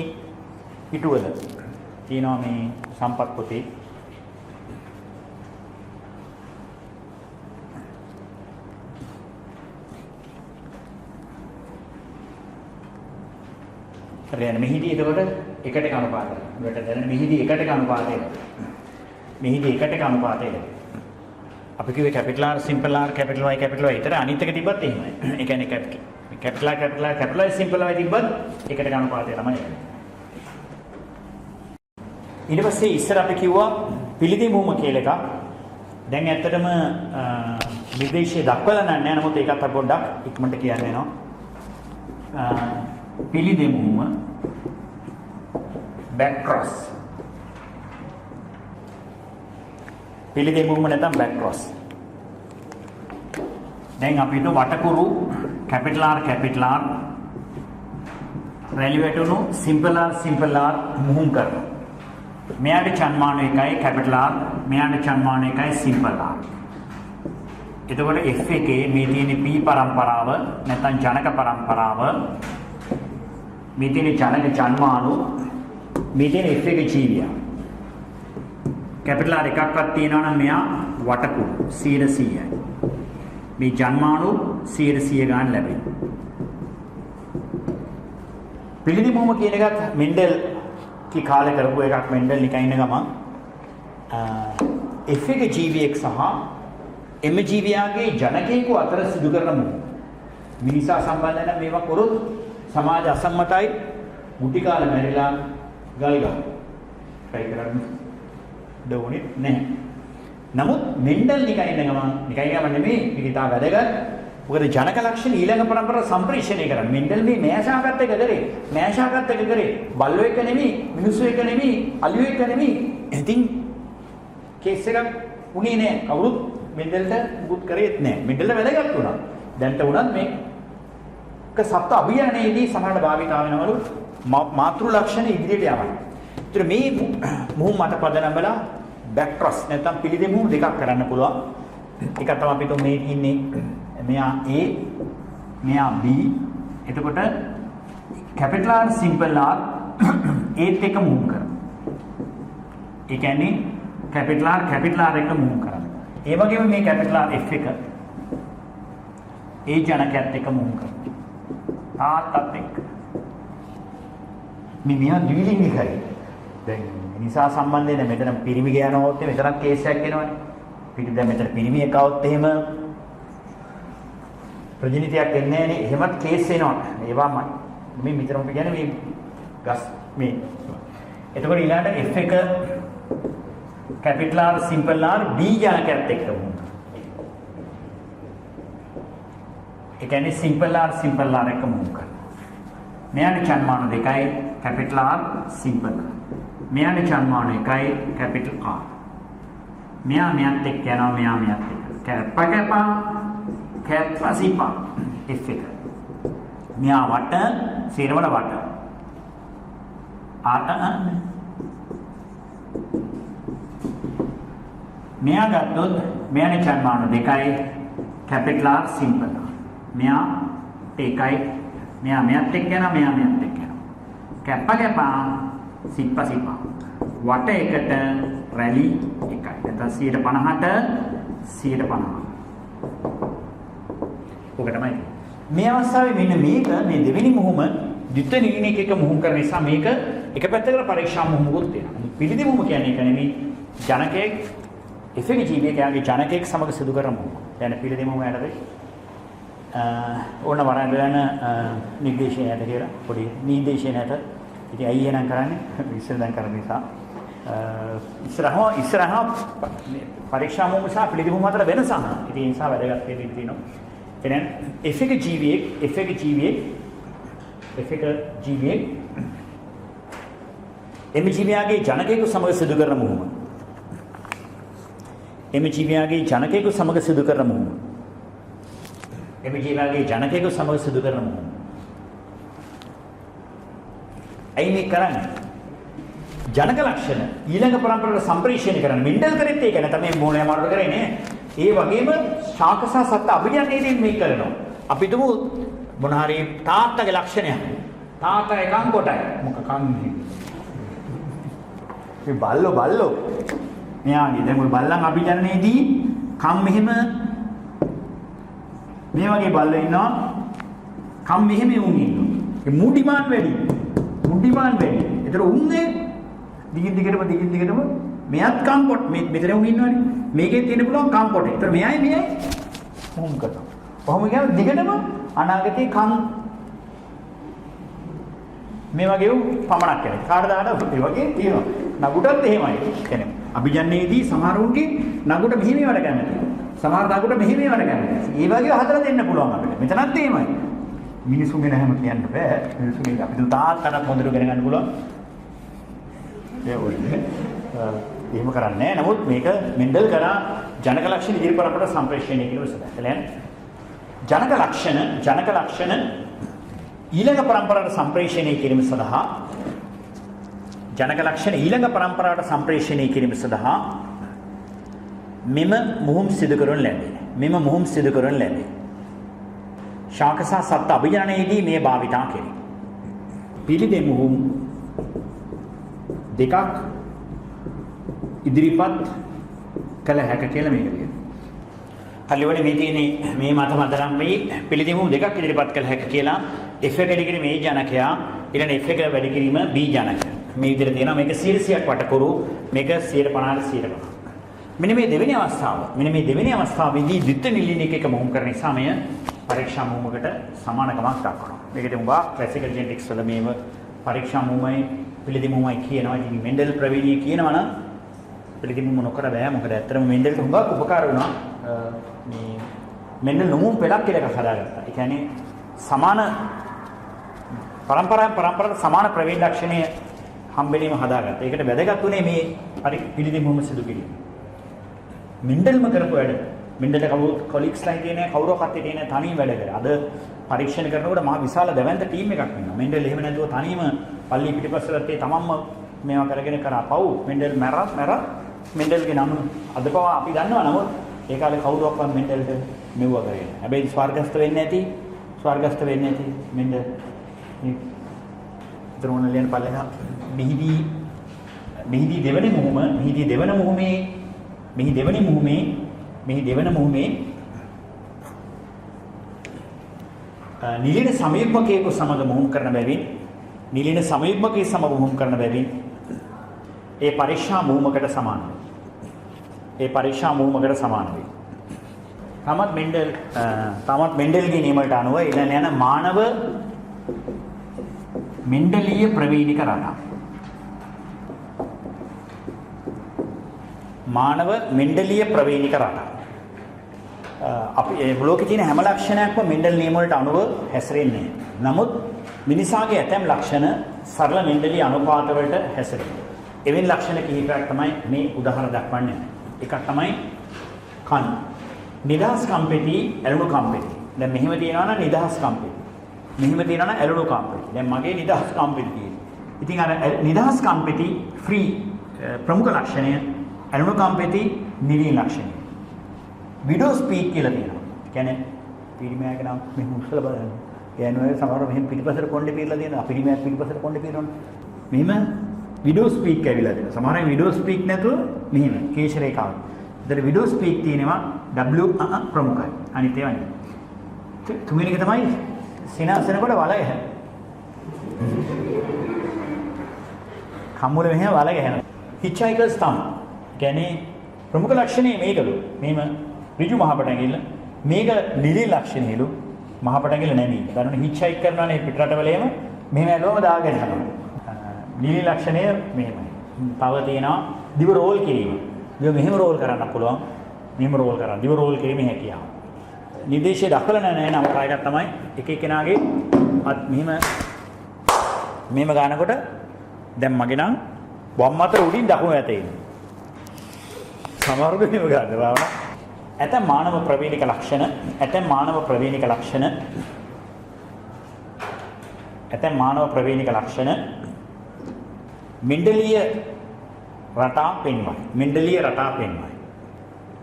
පිටුවල තියෙනවා මේ සම්පත් පොතේ. හරියට මෙහිදී එතකොට එකට අනුපාතය. ඔයාලට දැනෙන මෙහිදී එකට අනුපාතය. මෙහිදී එකට අනුපාතය. අපි කිව්වේ capital R simple R capital Y capital Y. ඊතර අනිත් එක තිබ්බත් එහෙමයි. ඒ කියන්නේ capital R capital Y simple Y තිබ්බත් එකට අනුපාතය තමයි එන්නේ. ඊට පස්සේ ඉස්සර අපි කිව්වා පිළිදෙමුම කියලා එකක්. දැන් ඇත්තටම නිර්දේශය දක්වලා නැහැ. නමුත් ඒකත් අපි පොඩ්ඩක් ඉක්මනට කියන්න වෙනවා. පිළිදෙමුම back cross පිළිදෙමුම නැත්නම් back cross දැන් අපි හිතුව වටකුරු capital R රැලි වැටුණු simple R මුහුම් කරනවා මෙයාට ජන්මාණු එකයි capital R මෙයාට ජන්මාණු එකයි simple R එතකොට F එකේ මේ තියෙන P පරම්පරාව නැත්නම් ජනක පරම්පරාව මේ තියෙන ජනක ජන්මාණු මේ තියෙන F එක ජීවියා capital R එකක්වත් තියෙනවා නම් මෙයා වටකුරු 100%යි මේ ජන්මාණු 100% ගන්න ලැබෙනවා පිළිදෙමුම කියන එකත් මෙන්ඩල් කී කාලේ කරපු එකක් මෙන්ඩල් නිකන් ඉන්න ගමන් F එක ජීවියෙක් සහ M ජීවියාගේ ජනකයෙකු අතර සිදු කරන මිනිසා සම්බන්ධ නම් මේවා කරොත් සමාජ අසම්මතයි මුටි කාලේ මැරිලා ගල් ගන්න. try කරන්න දෝනේ නැහැ. නමුත් මෙන්ඩල් නිකන් ඉන්න ගමන් නෙමෙයි මේක ඉතා වැදගත්. මොකද ජනක ලක්ෂණ ඊළඟ පරම්පරාව සම්ප්‍රේෂණය කරන්නේ. මෙන්ඩල් මේ මෑෂාගත් එක කරේ. මෑෂාගත් එක කරේ. බල්ලෝ එක නෙමෙයි, මිනිස්සු එක නෙමෙයි, අලියෝ එක නෙමෙයි. ඉතින් කේස් එකක් උනේ නෑ. කවුරුත් මෙන්ඩල්ට මුකුත් කරේත් නෑ. මෙන්ඩල්ට වැදගත් වුණා. දැන්ට උනත් මේ සත්ත්ව අභියනයේදී සමහරට භාවිතා වෙනවලු මාතෘ ලක්ෂණ ඉදිරියට යනවා. ඒතර මේ මුහුම් මත පදනම් වල බෑක් ක්‍රොස් නැත්නම් පිළිදෙමුම් දෙකක් කරන්න පුළුවන්. එකක් තමයි අපිට මේ ඉන්නේ මෙයා A මෙයා B. එතකොට capital R simple R ඒත් එක මුහුම් කරනවා. ඒ කියන්නේ capital R එක මුහුම් කරනවා. ඒ වගේම මේ capital R F එක ඒ ජනකයත් එක මුහුම් කරනවා. තාත්තත් එක්ක මිනිහා ඩීලින් එකයි දැන් නිසා සම්බන්ධයෙන් මෙතන පිරිමි ගෑනවොත් මෙතනත් කේස් එකක් එනවනේ පිටින් දැන් මෙතන පිරිමි එකවොත් එහෙම ප්‍රජිනිතයක් එන්නේ නැහනේ එහෙමත් කේස් එනවා ඒවා මේ මෙතනම කියන්නේ මේ ගස් මේ එතකොට ඊළඟට F එක capital R simple R D ජනකයත් එක්ක වුණා ඒ කියන්නේ simple R එක මුහුම් කරනවා. මෙයාට ජන්මාණු දෙකයි capital R simple R. මෙයාට ජන්මාණු එකයි capital R. මෙයාත් එක්ක යනවා මෙයාත් එක්ක. කැප්පා සිපා F එක. මෙයා වට සිරවල වට. මෙයා ගත්තොත් මෙයාට ජන්මාණු දෙකයි capital R simple R. මෙයා ඒකයි මෙයා මෙයත් එක්ක යනවා මෙයා මෙයත් එක්ක යනවා. කැප්ප කැපා සිප්ප සිප්ප. වට එකට රැලි එකයි. නැත්නම් 50ට 150. ඔක තමයි. මේ අවස්ථාවේ මෙන්න මේක මේ දෙවෙනි මුහුම ද්විත්ව නිලිනයක එක මුහුම් කරන නිසා මේක එක පැත්තකට පරීක්ෂා මුහුමකුත් වෙනවා. පිළිදි මුහුම කියන්නේ ඒක නෙමෙයි ජනකයේ එෆෙක්ටිව් ජීවිතයේ ජනකයේ සමග සිදු කරන මුහුම. يعني පිළිදි මුහුම යටතේ ඕන වරන් නිර්දේශය නැත කියලා පොඩි නිර්දේශය නැත. ඉතින් අයිය නම් කරන්නේ ඉස්සර දැන් කරන නිසා ඉස්සරහ පරීක්ෂා මුහුම සහ පිළිදි මුහුම අතර වෙනස අහනවා. ඉතින් ඒ නිසා වැදගත් වෙන්නේ තියෙනවා. එහෙනම් එෆෙක්ටිව් ජීවිතයේ එම ජීවියාගේ ජනකයෙකු සමග සිදු කරන මුහුම. එම ජීවියාගේ ජනකයෙකු සමග සිදු කරන මුහුම. එම ජීවියාගේ ජනකයෙකු සමග සිදු කරන මුහුම. අයි මේ කරන්නේ ජනක ලක්ෂණ ඊළඟ පරම්පරාවට සම්ප්‍රේෂණය කරන්න මෙන්ඩල් කරෙත් ඒක නැත්නම් මේ මොනේ මාරු කරේ නේ. ඒ වගේම ශාකසා සත්‍ය අභිඥානයේදී මේක කරනවා. අපි තුමු මොන හරි තාත්තගේ ලක්ෂණයක්. තාත්තා එකන් කොටයි. මොක කන් මේ බල්ලෝ මෙයාගේ දැන් ඔය බල්ලන් අභිඥානයේදී කම් මෙහෙම මේ වගේ බල්ලෝ ඉන්නවා. කම් මෙහෙම උන් ඉන්නවා. ඒ මුඩිමාන් වැඩි. ඒතර උන්නේ දිගින් දිගටම මෙයාත් කම් කොට මෙතන උන් ඉන්නවනේ. මේකේ තියෙන පුළුවන් කම් කොට. ඒතර මෙයයි මොහොම කරනවා. කොහොම කියන්නේ දිගටම අනාගතේ කම් මේ වගේ පමණක් කරේ. කාටද ඒ වගේ තියෙනවා. නගුටත් එහෙමයි. කියන්නේ අභිජන්නේදී සමහරුන්ගේ නගුට මෙහෙම වැඩ ගන්නවා. සමහර නගුට මෙහෙම වැඩ ගන්නවා. ඒ වගේ හදලා දෙන්න පුළුවන් අපිට. මෙතනත් එහෙමයි. මිනිසුන්ගේ නැහැම කියන්න බෑ. මිනිසුන්ගේ අපිට තාත්තට හොඳට ගෙන ගන්න පුළුවන්. ඒ වගේ එහෙම කරන්නේ නැහැ. නමුත් මේක මෙන්ඩල් කරා ජනක ලක්ෂණ ඉදිරි පරපරට සම්ප්‍රේෂණය කියලා විසඳලා. ජනක ලක්ෂණ ඊළඟ පරම්පරාවට සම්ප්‍රේෂණය කිරීම සඳහා මෙම මුහුම් සිදු කරනු ලැබේ. ශාකසා සත්‍ය අභිඥානයේදී මේ භාවිතා කෙරේ. පිළිදෙ මුහුම් දෙකක් ඉදිරිපත් කළ හැක කියලා මේක කියනවා. හලිවලේ මේ තියෙන්නේ මේ මත මතරම් මේ පිළිදෙ මුහුම් දෙකක් ඉදිරිපත් කළ හැක කියලා F එක වැඩි කිරීම A ජනකයා ඊළඟ F එක වැඩි කිරීම B ජනකයා. මේ විදිහට තියෙනවා මේක 100ක් වටකුරු මේක 150 මෙන්න මේ දෙවෙනි අවස්ථාවේදී ද්විත්ව නිලිනයක එක මුහුම් කරන නිසා මෙය පරීක්ෂා මුහුමකට සමානකමක් දක්වනවා. මේකේ උඹා ක්ලාසිකල් ජෙනටික්ස් වල මේව පරීක්ෂා මුහුමයි පිළිදි මුහුමයි කියනවා. ඉතින් මෙන්ඩල් ප්‍රවීණිය කියනවා නම් පිළිදි මුහුම නොකර බෑ. මොකද ඇත්තටම මෙන්ඩල්ට හුඟක් උපකාර වුණා. මේ මෙන්ඩල් නොමුම් පෙළක් කියලා එකක් හදාගත්තා. ඒ කියන්නේ සමාන පරම්පරාවට සමාන ප්‍රවීණ ලක්ෂණය හම්බෙලීම හදාගත්තා. ඒකට වැදගත් උනේ මේ පිළිදි මුහුම සිදු කිරීම. මෙන්ඩල්ම කරපු වැඩ. මෙන්ඩල්ට කොලිග්ස්ලා හිටියේ නැහැ කවුරක්වත් හිටියේ නැහැ තනියම වැඩ කරා. අද පරීක්ෂණ කරනකොට මහා විශාල දැවැන්ත ටීම් එකක් ඉන්නවා. මෙන්ඩල් එහෙම නැතුව තනියම පල්ලි පිටිපස්සට තමන්ම මේවා කරගෙන කරා. පව් මෙන්ඩල් මැරත් මෙන්ඩල්ගේ නම අද පවා අපි දන්නවා. නමුත් ඒ කාලේ කවුරක්වත් මෙන්ඩල්ට මෙව්වා කරේ නැහැ. හැබැයි ස්වර්ගස්ත වෙන්නේ නැති මෙන්ඩල් මේ ද්‍රෝණලියන් පල්ලෙහා මෙහිදී දෙවන මුහුමේ නිලින සමයුග්මකයෙකු සමග මුහුම් කරන බැවින් ඒ පරීක්ෂා මුහුමකට සමාන වේ. තමත් මෙන්ඩල්ගේ නියමයට අනුව ඉලන යන මානව මෙන්ඩලීය ප්‍රවේණික රටා. අපි ලෝකේ තියෙන හැම ලක්ෂණයක්ම මෙන්ඩල් නියම වලට අනුව හැසිරෙන්නේ. නමුත් මිනිසාගේ ඇතැම් ලක්ෂණ සරල මෙන්ඩලී අනුපාත වලට හැසිරෙනවා. එවැනි ලක්ෂණ කිහිපයක් තමයි මේ උදාහරණ දක්වන්නේ. එකක් තමයි කන්. නිදහස් කම්පෙටි, ඇලුණු කම්පෙටි. දැන් මෙහෙම තියනවා නම් නිදහස් කම්පෙටි. මෙහෙම තියනවා නම් ඇලුණු කම්පෙටි. දැන් මගේ නිදහස් කම්පෙටි තියෙනවා. ඉතින් අර නිදහස් කම්පෙටි ෆ්‍රී ප්‍රමුඛ ලක්ෂණය ඇලුණු කම්පෙටි නිරීන ලක්ෂණය. විඩෝ ස්පීක් කියලා තියෙනවා. කියන්නේ පිරිමෑගේ නම් මෙහෙම උස්සලා බලන්න. කියන්නේ සමහරව මෙහෙම පිටිපසට කොණ්ඩේ පීරලා දෙනවා. පිළිමයක් පිටිපසට කොණ්ඩේ පීරනවා. මෙහෙම විඩෝ ස්පීක් ඇවිල්ලා දෙනවා. සමහරව විඩෝ ස්පීක් නැතුව මෙහෙම කේශ රේඛාව. ඒතර විඩෝ ස්පීක් තියෙනවා W ප්‍රමුඛයි. අනිත් ඒවා නෙමෙයි. තුන්වෙනි එක තමයි සිනාසන කොට වල ගැහෙන. කම්මුල මෙහෙම වල ගැහෙනවා. හිච්චයිකර්ස් thumb. කියන්නේ ප්‍රමුඛ ලක්ෂණේ මේකලු. මෙහෙම ඍජු මහපට ඇඟිල්ල. මේක නිලී ලක්ෂණේලු. මහපට ඇඟිල්ල නැමී. ගන්න හිච්චයික් කරනවානේ පිටරටවලේම මෙහෙම ඇලුවම දාගෙන යනවා. නිලී ලක්ෂණය මෙහෙමයි. තව තියෙනවා දිව රෝල් කිරීම. දිව මෙහෙම රෝල් කරන්න පුළුවන්. මෙහෙම රෝල් කරන්න. දිව රෝල් කිරීමේ හැකියාව. නිර්දේශය දක්වලා නැහැ නම කායයක් තමයි එක එක්කෙනාගේ මෙහෙම ගන්නකොට දැන් මගේ නම් වම් අතර උඩින් දකුණු ඇතේ ඉන්නේ. සමහරවිට මෙහෙම ගන්න බෑ. ඇතැම් මානව ප්‍රවේණික ලක්ෂණ මෙන්ඩලීය රටා පෙන්වයි.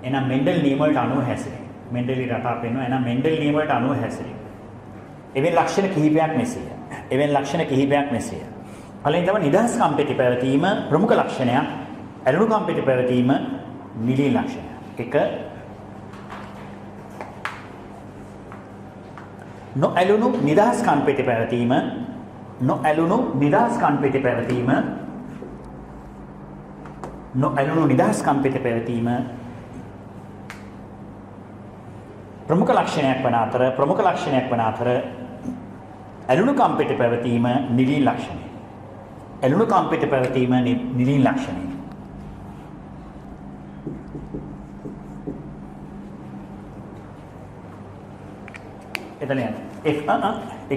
එහෙනම් මෙන්ඩල් නියම වලට අනුව හැසිරේ. මෙන්ඩලී රටා පෙන්වනවා. එහෙනම් මෙන්ඩල් නියම වලට අනුව හැසිරේ. එවෙන් ලක්ෂණ කිහිපයක් මෙසේය. පළවෙනි තමයි නිදහස් කම්පිත පැවතීම ප්‍රමුඛ ලක්ෂණයක්. ඇලුණු කම්පිත පැවතීම නිලී ලක්ෂණයක්. එක නොඇලුණු නිදහස් කම්පිත පැවතීම ප්‍රමුඛ ලක්ෂණයක් වන අතර ඇලුණු කම්පිත පැවතීම නිලී ලක්ෂණය. එතන යන ඒ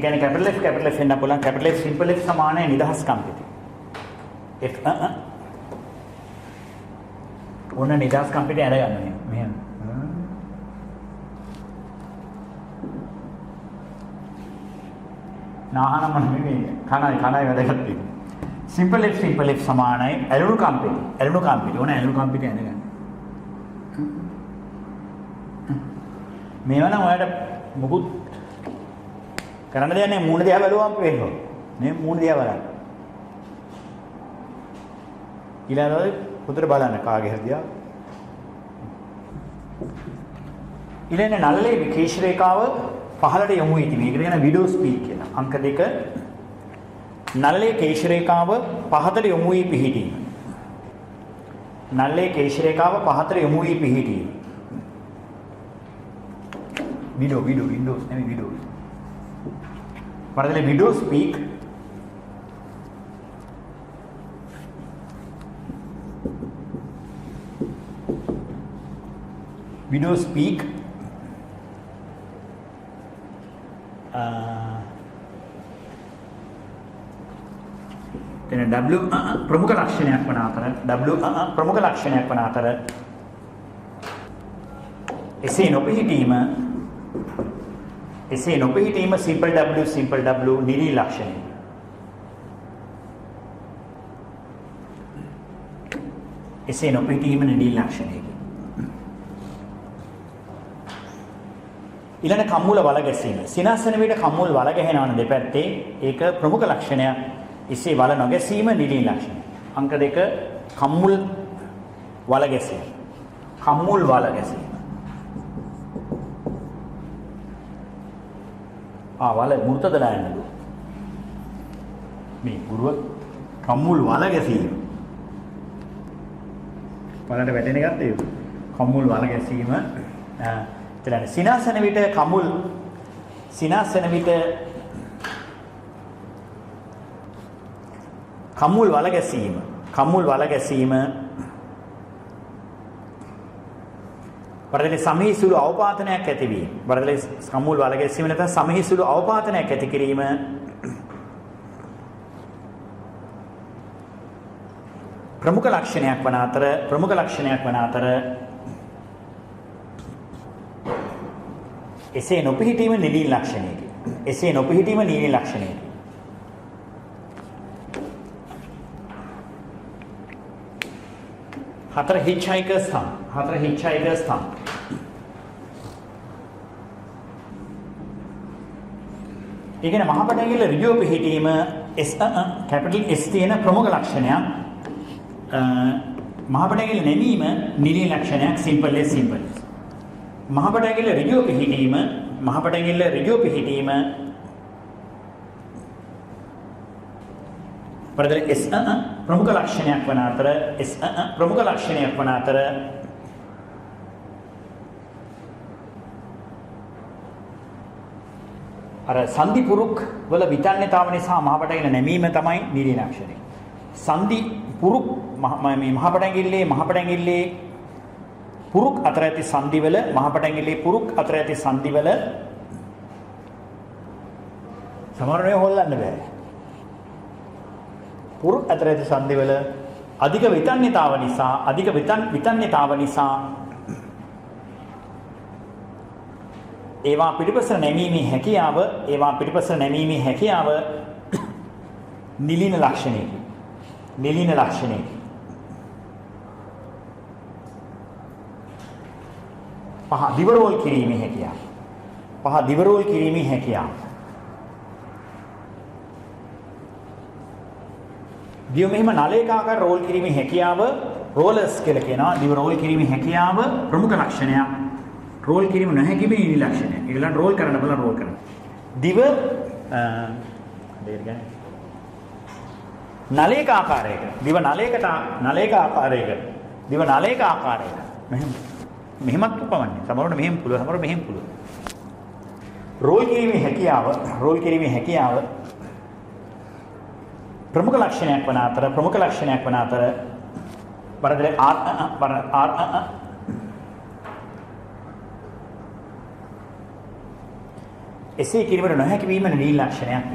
කියන්නේ කැපිටල් F වෙන්න පුළුවන්. කැපිටල් F සිම්පල් F සමානයි නිදහස් කම්පිත. F ඕන නිදහස් කම්පිත අරගන්න මෙහෙම. නාහනම නෙමෙයි කණයි වැදගත් වෙන්නේ. සිම්පල් F සමානයි ඇලුණු කම්පිත. ඕන ඇලුණු කම්පිත අරගන්න. මේවා නම් ඔයාලට මොකුත් කරන්න දෙයක් නැහැ. මූණ දිහා බලුවම පේනවා. මේ මූණ දිහා බලන්න. ඊළඟට පුතට බලන්න කාගේ හරි දිහා. ඊළඟ නළලේ විකේශ රේඛාව පහළට යොමු වී තිබේ. ඒකට කියන විඩෝ ස්පීක් කියලා. අංක 2 නළලේ කේශ රේඛාව පහළට යොමු වී පිහිටීම. Windows නෙමෙයි Windows. වරදලේ විඩෝ ස්පීක් then W ප්‍රමුඛ ලක්ෂණයක් වන අතර එසේ නොපිහිටීම simple W නිලී ලක්ෂණය. ඊළඟ කම්මුල වල ගැසීම. සිනාසන වේද කම්මුල් වල ගැහෙනවන දෙපැත්තේ ඒක ප්‍රමුඛ ලක්ෂණයක්. එසේ වල නොගැසීම නිලී ලක්ෂණය. අංක 2 කම්මුල් වල ගැසීම. වල මුර්තදලා යන්නේ. මේ ගුරුව කම්මුල් වල ගැසීම. බලන්න වැටෙන එකත් ඒක. කම්මුල් වල ගැසීම. එතන සිනාසන විට කම්මුල් වල ගැසීම. වරදලේ සමහිසුළු අවපාතනයක් ඇතිවීම. වරදලේ කම්මුල් වල ගැසීම නැත්නම් සමහිසුළු අවපාතනයක් ඇති කිරීම. ප්‍රමුඛ ලක්ෂණයක් වන අතර එසේ නොපිහිටීම නිලී ලක්ෂණයකි. 4 hitchhiker's thumb. ඒ කියන්නේ මහපටැඟිල්ල ඍජුව පිහිටීම S කැපිටල් S තියෙන ප්‍රමුඛ ලක්ෂණයක්. මහපටැඟිල්ල නැමීම නිලීන ලක්ෂණයක් simple as simple. මහපටැඟිල්ල ඍජුව පිහිටීම පරදර S ප්‍රමුඛ ලක්ෂණයක් වන අතර අර සංදි පුරුක් වල විතන්නේතාව නිසා මහපටැඟිල්ල නැමීම තමයි නිලීන ලක්ෂණය. සංදි පුරුක් මේ මහපටැඟිල්ලේ පුරුක් අතර ඇති සංදිවල සමහරවිට හොල්ලන්න බෑ. පුරුක් අතර ඇති සංදිවල අධික විතන්නේතාව නිසා ඒවා පිටිපසට නැමීමේ හැකියාව නිලීන ලක්ෂණයකි. පහ දිවරෝල් කිරීමේ හැකියාව. දිව මෙහිම නලයකාකාර රෝල් කිරීමේ හැකියාව රෝලර්ස් කියලා කියනවා. දිව රෝල් කිරීමේ හැකියාව ප්‍රමුඛ ලක්ෂණයක්. රෝල් කිරීම නොහැකි මේ නිලීන ලක්ෂණය. ඊළඟ රෝල් කරන්න බලන්න රෝල් කරන්න. දිව නලයක ආකාරයකට මෙහෙමත් උපමන්නේ. සමහරවිට මෙහෙම පුළුවන්. රෝල් කිරීමේ හැකියාව ප්‍රමුඛ ලක්ෂණයක් වන අතර බරදල එසේ කිරීමට නොහැකි වීම නිලීන ලක්ෂණයක්.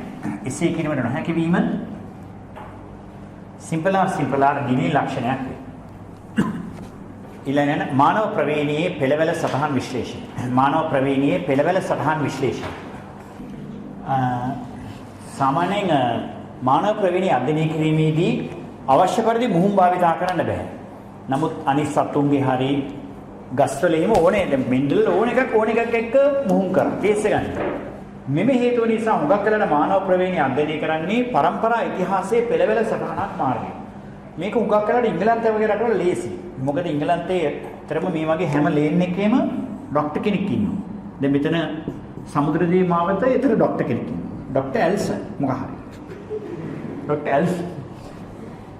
සිම්පල් නිලීන ලක්ෂණයක්. ඊළඟ මානව ප්‍රවේණියේ පෙළවැල සටහන් විශ්ලේෂණ. සාමාන්‍යයෙන් මානව ප්‍රවේණිය අධ්‍යයනය කිරීමේදී අවශ්‍ය පරිදි මුහුන් භාවිතා කරන්න බෑ. නමුත් අනිත් සතුන්ගේ හරි ගස්වල එහෙම ඕනේ මෙන්ඩල් ඕන එකක් එක්ක මුහුන් කරා. කේස් එක ගන්න. මෙම හේතුව නිසා හුඟක් වෙලාවට මානව ප්‍රවේණිය අධ්‍යයනය කරන්නේ පරම්පරා ඉතිහාසයේ පෙළවැල සටහනක් මාර්ගයෙන්. මේක හුඟක් වෙලාවට ඉංගලන්තය වගේ රටවල ලේසි. මොකද ඉංගලන්තයේ ඇත්තටම මේ වගේ හැම ලේන් එකේම ડોක්ටර් කෙනෙක් ඉන්නවා. දැන් මෙතන සමුද්‍රදී මාවත ඒතර ડોක්ටර් කෙනෙක් ඉන්නවා. ડોක්ටර් ඇල්සන් මොකක් හරි.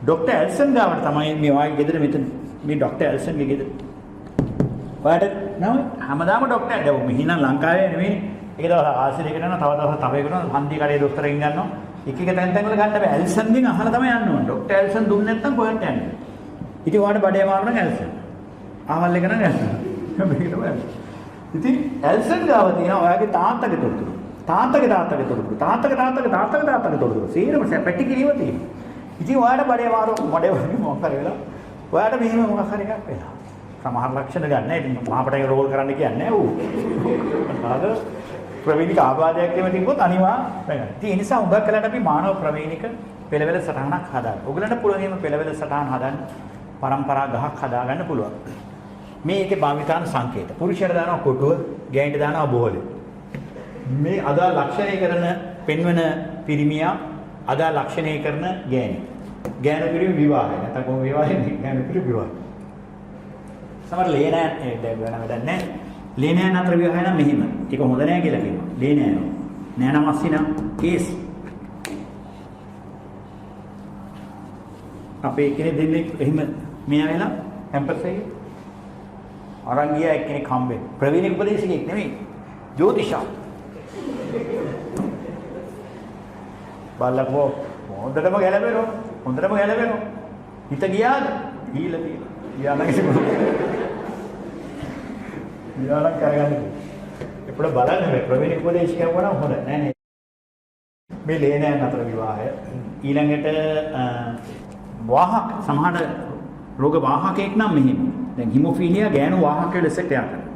ડોක්ටර් ඇල්සන් ගාවට තමයි මේ වාගේ ගෙදර මෙතන මේ ડોක්ටර් ඇල්සන්ගේ ගෙදර. ඔයාලට නම හැමදාම ડોක්ටර් දැන් මෙහි නම් ලංකාවේ නෙමෙයි. ඒක දවස් ආසිරේකට යනවා තව දවස් තව එකකට හන්දි කඩේ දොස්තරගෙන් ගන්නවා. එක තැන් වල ගන්න බෑ. ඇල්සන්ගෙන් අහලා තමයි යන්න ඕනේ. ડોක්ටර් ඇල්සන් දුන්නේ නැත්නම් කොහෙන්ද යන්නේ? ඉතින් ඔයාලට බඩේ මාරන ඇල්සන්. ආවල් එක නම් ඇල්සන්. මේක තමයි. ඉතින් ඇල්සන් ගාව තියෙනවා ඔයාගේ තාත්තගේ තොරතුරු. තාත්තගේ තොරතුරු. සීරම පැටි කිරීම තියෙනවා. ඉතින් ඔයාලට බඩේ වගේ මොකක් හරි වෙලා ඔයාලට මෙහෙම මොකක් හරි එකක් වෙලා. සමහර ලක්ෂණ ගන්න. ඉතින් මහපටගේ රෝල් කරන්න කියන්නේ ඌ. ආද ප්‍රවේණික ආබාධයක් එහෙම තිබ්බොත් අනිවාර්යයෙන්. ඒ නිසා උඟක් කළාට අපි මානව ප්‍රවේණික පෙළවැල සටහනක් හදාගන්න. ඔයගලන්ට පුළුවන් එහෙම පෙළවැල සටහන් හදන්න පරම්පරා ගහක් හදාගන්න පුළුවන්. මේ ඒකේ භාවිතාන සංකේත. පුරුෂයර දානවා කොටුව, ගෑනිට දානවා බෝලේ. මේ අදා ලක්ෂණය කරන පෙන්වන පිරිමියා අදා ලක්ෂණය කරන ගෑණි. ගෑනු පිරිමි විවාහය. නැත්නම් කොහොම විවාහයනේ ගෑනු පිරිමි විවාහය. සමහර ලේනෑ දැන් වෙන වැඩක් නැහැ. ලේනෑන් අතර විවාහය නම් මෙහිම. ඒක හොඳ නෑ කියලා කියනවා. ලේනෑනෝ. නෑනම් අස්සිනා කේස්. අපේ කෙනෙක් දෙන්නේ එහෙම මෙයා වෙලා කැම්පස් එකේ අරන් ගියා එක්කෙනෙක් හම්බෙන්න. ප්‍රවීණ උපදේශකෙක් නෙමෙයි. ජ්‍යොතිෂා. බලපො හොඳටම ගැලපෙනවා. හිත ගියාද? ගිහිල්ලා තියෙනවා. යාලක් කරගන්න. එපොළ බලන්න මේ ප්‍රවීණ උපදේශකයන් වුණා හොඳ නෑ නේ. මේ ලේනෑන් අතර විවාහය ඊළඟට වාහක සමහර රෝග වාහකයක් නම් මෙහෙම. දැන් හිමොෆීලියා ගෑනු වාහකයේ ලෙස ක්‍රියා කරනවා.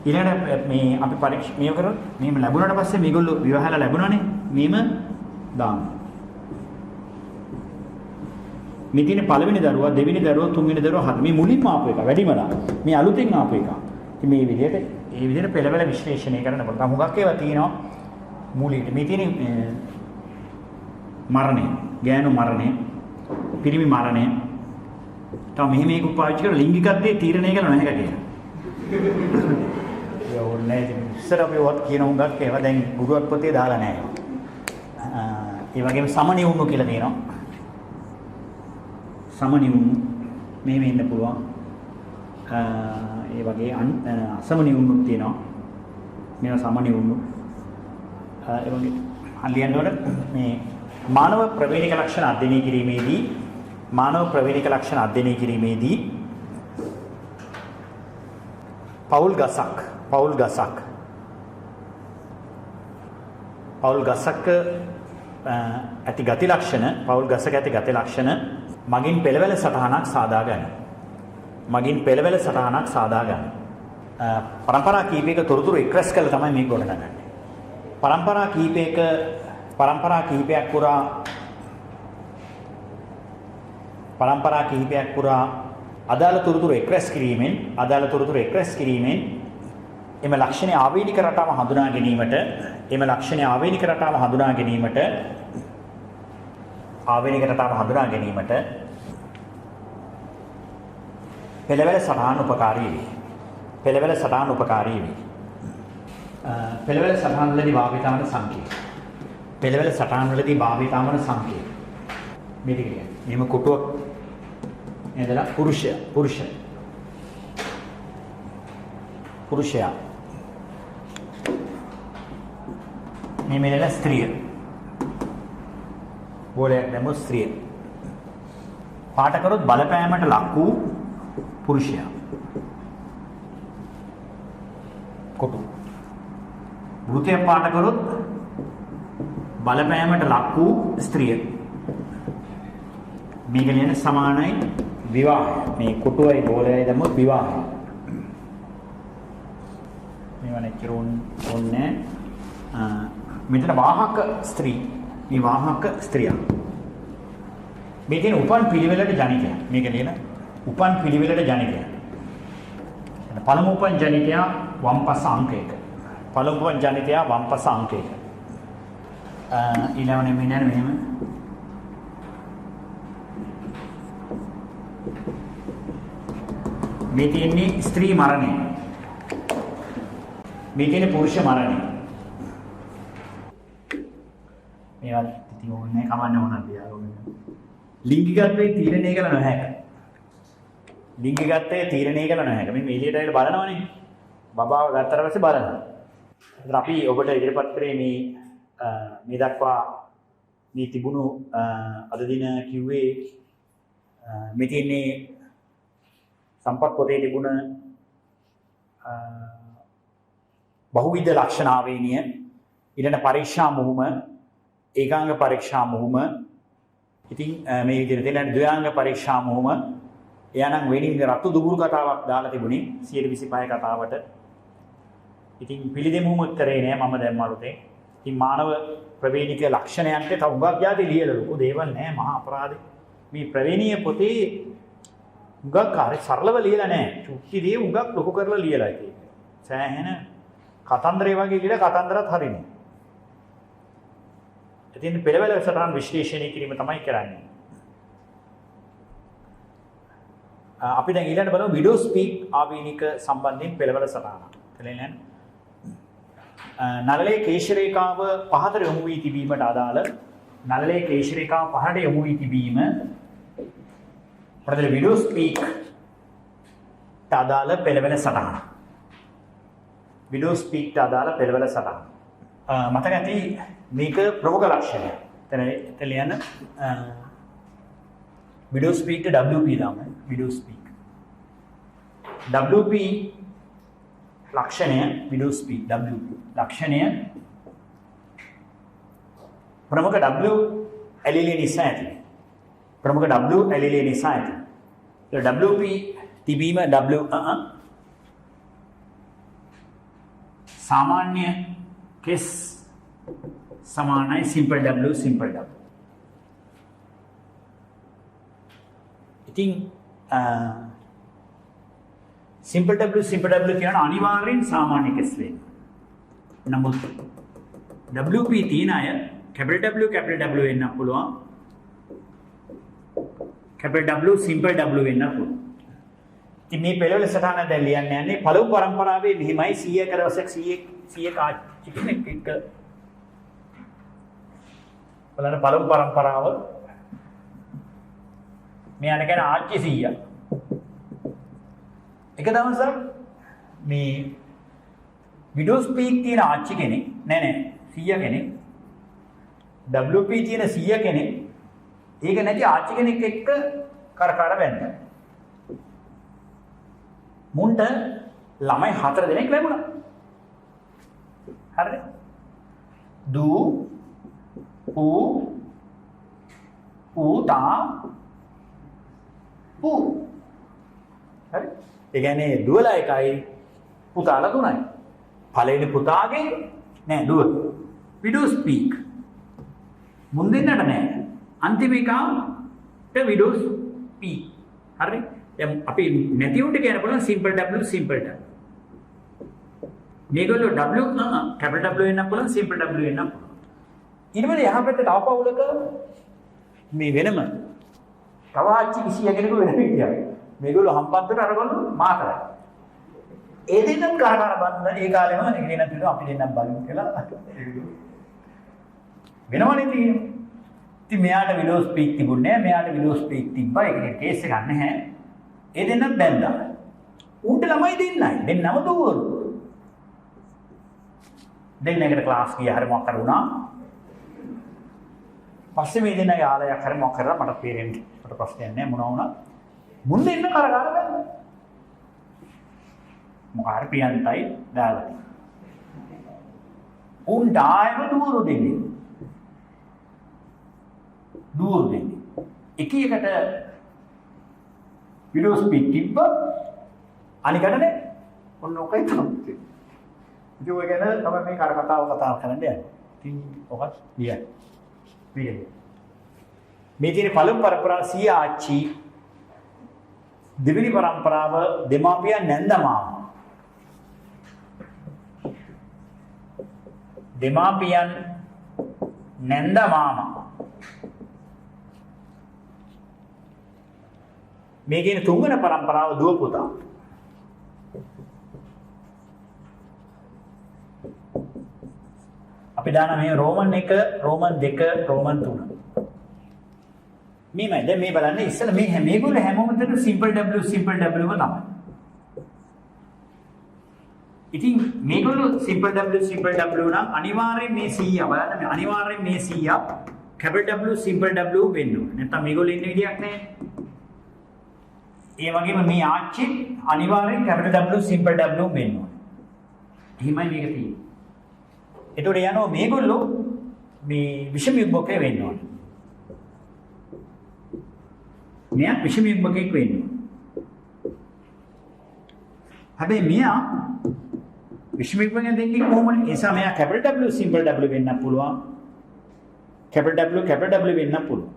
ඊළඟට මේ අපි පරීක්ෂා මේක කරොත් මෙහෙම ලැබුණාට පස්සේ මේගොල්ලෝ විවාහලා ලැබුණානේ. මෙහෙම දාන්න. මේ තියෙන පළවෙනි දරුවා, දෙවෙනි දරුවා, තුන්වෙනි දරුවා, හත. මේ මුලින්ම ආපු එක, වැඩිමලා. මේ අලුතෙන් ආපු එක. ඉතින් මේ විදිහට පෙළවැල විශ්ලේෂණය කරනකොට හුඟක් ඒවා තියෙනවා. මූලිකට මේ තියෙන මරණය, ගෑනු මරණය, පිරිමි මරණය. තව මෙහෙම මේක පාවිච්චි කරලා ලිංගිකත්වයේ තීරණය කළ නැහැ කියලා. ඒ ඕනේ ඉස්සර අපි වත් කියන උඟක් ඒවා දැන් ගුරුවත් පොතේ දාලා නැහැ. ඒ වගේම සමනිවුණු කියලා තියෙනවා. සමනිවුණු මෙහෙම ඉන්න පුළුවන්. ඒ වගේ අසමනිවුණුත් තියෙනවා. මේවා සමනිවුණු. ඒ වගේ අලියනවල මේ මානව ප්‍රවේණික ලක්ෂණ අධ්‍යයනය කිරීමේදී පෞල් ගසක් ඇති ගති ලක්ෂණ මගින් පෙළවැල සටහනක් සාදා ගන්න. පරම්පරා කීපයක තොරතුරු එක්රැස් කළ තමයි මේක ගොඩනගන්නේ. පරම්පරා කිහිපයක් පුරා අදාළ තොරතුරු එක්රැස් කිරීමෙන් එම ලක්ෂණ ආවේනික රටාව හඳුනා ගැනීමට පෙළවැල සටහන් උපකාරී වේ. පෙළවැල සටහන්වලදී භාවිතා වන සංකේත. මේක කියන්නේ. එහෙම කොටුවක් නේදලා පුරුෂයා. මේ මෙලන ස්ත්‍රිය. බෝලයක් දැම්ම ස්ත්‍රිය. පාට කරොත් බලපෑමට ලක් වූ පුරුෂයා. කොටු. වෘතය පාට කරොත් බලපෑමට ලක් වූ ස්ත්‍රිය. මේක කියන්නේ සමානයි විවාහය. මේ කොටුවයි බෝලයයි දැම්මොත් විවාහය. මේවනේ කිරුන්නේ මෙතන වාහක ස්ත්‍රී. මේ වාහක ස්ත්‍රිය. මේ කියන උපන් පිළිවෙලට ජනිතය. මේක කියන උපන් පිළිවෙලට ජනිතය. පළමු උපන් ජනිතයා වම්පස අංකයක. ඊළඟට මෙන්න මෙහෙම මේ තියෙන්නේ ස්ත්‍රී මරණය. මේ තියෙන්නේ පුරුෂ මරණය. මේවා ඉතින් ඕනේ කමන්නේ මොනවද කියලා. ලිංගිකත්වයේ තීරණය කළ නොහැක. මේ එළියට ඇවිල්ලා බලනවනේ. බබාව ගත්තට පස්සේ බලනවා. ඒත් අපි ඔබට ඉදිරිපත් කරේ මේ දක්වා මේ තිබුණු අද දින කිව්වේ මේ තියෙන්නේ සම්පත් පොතේ තිබුණ බහුවිධ ලක්ෂණාවේනිය ඊළඟ පරීක්ෂා මුහුම ඒකාංග පරීක්ෂා මුහුම ඉතින් මේ විදිහට තියෙන ද්වයාංග පරීක්ෂා මුහුම එයානම් වෙනින් රතු දුබුරු කතාවක් දාලා තිබුණේ 125 කතාවට. ඉතින් පිළිදෙමුම උත්තරේ නෑ මම දැන් මරුතේ. ඉතින් මානව ප්‍රවේණික ලක්ෂණයන්ට තව උගක් යාදී ලියලා ලොකු දේවල් නෑ මහා අපරාධේ. මේ ප්‍රවේණීය පොතේ උගක් හරි සරලව ලියලා නෑ. චුට්ටි දේ උගක් ලොකු කරලා ලියලා තියෙන්නේ. සෑහෙන කතන්දරේ වගේ කියලා කතන්දරත් හරිනේ. ඉතින් පෙළවැල සටහන් විශ්ලේෂණය කිරීම තමයි කරන්නේ. අපි දැන් ඊළඟට බලමු විඩෝ ස්පීක් ආවේනික සම්බන්ධයෙන් පෙළවැල සටහන. එතන නළලේ කේශ රේඛාව පහතට යොමු වී තිබීමට අදාළ නළලේ කේශ රේඛාව පහට යොමු වී තිබීම ප්‍රදේශ විඩෝ ස්පීක් අදාළ පෙළවැල සටහන. විඩෝ ස්පීක් අදාළ පෙළවැල සටහන. මතක ඇති මේක ප්‍රමුඛ ලක්ෂණය. එතන ලියන්න විඩෝ ස්පීක් WP දාමු. විඩෝ ස්පීක් WP ලක්ෂණය විඩෝ ස්පීක් WP ලක්ෂණය ප්‍රමුඛ W ඇලිලිය නිසා ඇති. ප්‍රමුඛ W ඇලිලිය නිසා ඇති. WP තිබීම සාමාන්‍ය කෙස් සමානයි සිම්පල් W. ඉතින් සිම්පල් W කියන අනිවාර්යෙන් සාමාන්‍ය කෙස් වෙන්න. නමුත් WP තියෙන අය capital W වෙන්න පුළුවන්. capital W simple W වෙන්න පුළුවන්. ඉතින් මේ පෙළවල සටහන දැන් ලියන්න යන්නේ පළමු පරම්පරාවේ මෙහිමයි 100ක දවසක් 100ක ආච්චි කෙනෙක් එක්ක බලන්න පළමු පරම්පරාව මෙයාට කියන ආච්චි 100. එක දවසක් මේ විඩෝස් පීක් තියෙන ආච්චි කෙනෙක් නෑ 100 කෙනෙක් WP තියෙන 100 කෙනෙක් ඒක නැති ආච්චි කෙනෙක් එක්ක කරකාර වැන්දා. මුන්ට ළමයි 4 දෙනෙක් ලැබුණා. හරිද? දූ පුතා පු. හරි? ඒ කියන්නේ දුවලා එකයි පුතාලා 3යි. පළවෙනි පුතාගේ නෑ දුව. Windows peak. මුන් දෙන්නට නෑ. අන්තිම එකාට විඩෝස් පීක්. හරි? දැන් අපි නැති උන්ට කියන්න පුළුවන් simple W simple W. මේගොල්ලෝ W capital W වෙන්න පුළුවන් simple W වෙන්න පුළුවන්. ඊට පස්සේ යහපැත්තේ තව පවුලක මේ වෙනම තව ආච්චි 100 කෙනෙකු වෙන විදියක්. මේගොල්ලෝ හම්පන්තට අරගොල්ලෝ මාතරයි. ඒ දෙන්නත් කරකාර බන්න ඒ කාලෙම එක දෙන්නත් හිතුවා අපි දෙන්නත් බලමු කියලා. වෙනවනේ තියෙන්නේ. ඉතින් මෙයාට විඩෝස් පීක් තිබුණේ නැහැ. මෙයාට විඩෝස් පීක් තිබ්බා. ඒකේ කේස් එකක් නැහැ. ඒ දෙන්නත් බැන්දා. උන්ට ළමයි දෙන්නයි. දෙන්නම දුවරු. දෙන්නකට ක්ලාස් ගියා හරි මොකක් කර වුණා. පස්සේ මේ දෙන්නගේ ආලයක් හරි මොකක් කරලා මට පේරෙන්නේ. මට ප්‍රශ්නයක් නැහැ මොනවා වුණා. මුන් දෙන්න කරකාර බැන්දා. මොකාර පියන්තයි දාලා. උන් ඩායම දුවරු දෙන්නේ. දුවරු දෙන්නේ. එක එකට විඩෝස් පීක් තිබ්බ අනිකට නේ ඔන්න ඔකයි තමයි. ඉතින් ඔය ගැන තමයි මේ කතාව කරන්න යන්නේ. ඉතින් ඔකත් ලියන්න. මේ තියෙන පළමු පරම්පරාව 100 ආච්චි දෙවෙනි පරම්පරාව දෙමාපියන් නැන්දමාම. දෙමාපියන් නැන්දමාම. මේ කියන තුන්වන පරම්පරාව දුව පුතා. අපි දාන මේ රෝමන් 1, රෝමන් 2, රෝමන් 3. මේමයි දැන් මේ බලන්න ඉස්සෙල්ලා මේ මේගොල්ලෝ හැමෝම දෙන simple W තමයි. ඉතින් මේගොල්ලෝ simple W නම් අනිවාර්යෙන් මේ 100 බලන්න මේ අනිවාර්යෙන් මේ 100 capital W simple W වෙන්න ඕනේ. නැත්නම් මේගොල්ලෝ ඉන්න විදියක් නැහැ. ඒ වගේම මේ ආච්චි අනිවාර්යෙන් capital W simple W වෙන්න ඕනේ. එහෙමයි මේක තියෙන්නේ. ඒතකොට යනවා මේගොල්ලෝ මේ විෂම යුග්මකේ වෙන්න ඕනේ. මෙයා විෂම යුග්මකෙක් වෙන්න ඕනේ. හැබැයි මෙයා විෂම යුග්මකෙන් දෙන්නේ කොහොමද? ඒ නිසා මෙයා capital W simple W වෙන්න පුළුවන්. capital W වෙන්න පුළුවන්.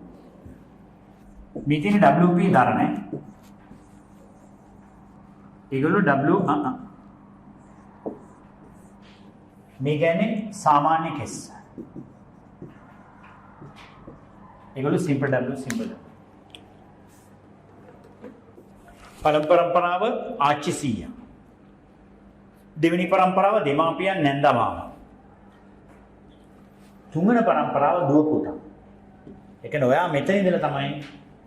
මේ තියෙන WP දරණයි. ඒගොල්ලෝ W මේ කියන්නේ සාමාන්‍ය කෙස්. ඒගොල්ලෝ simple W. පළමු පරම්පරාව ආච්චි 100. දෙවෙනි පරම්පරාව දෙමාපියන් නැන්දමාම. තුන්වෙනි පරම්පරාව දුව පුතා. ඒ කියන්නේ ඔයා මෙතන ඉඳලා තමයි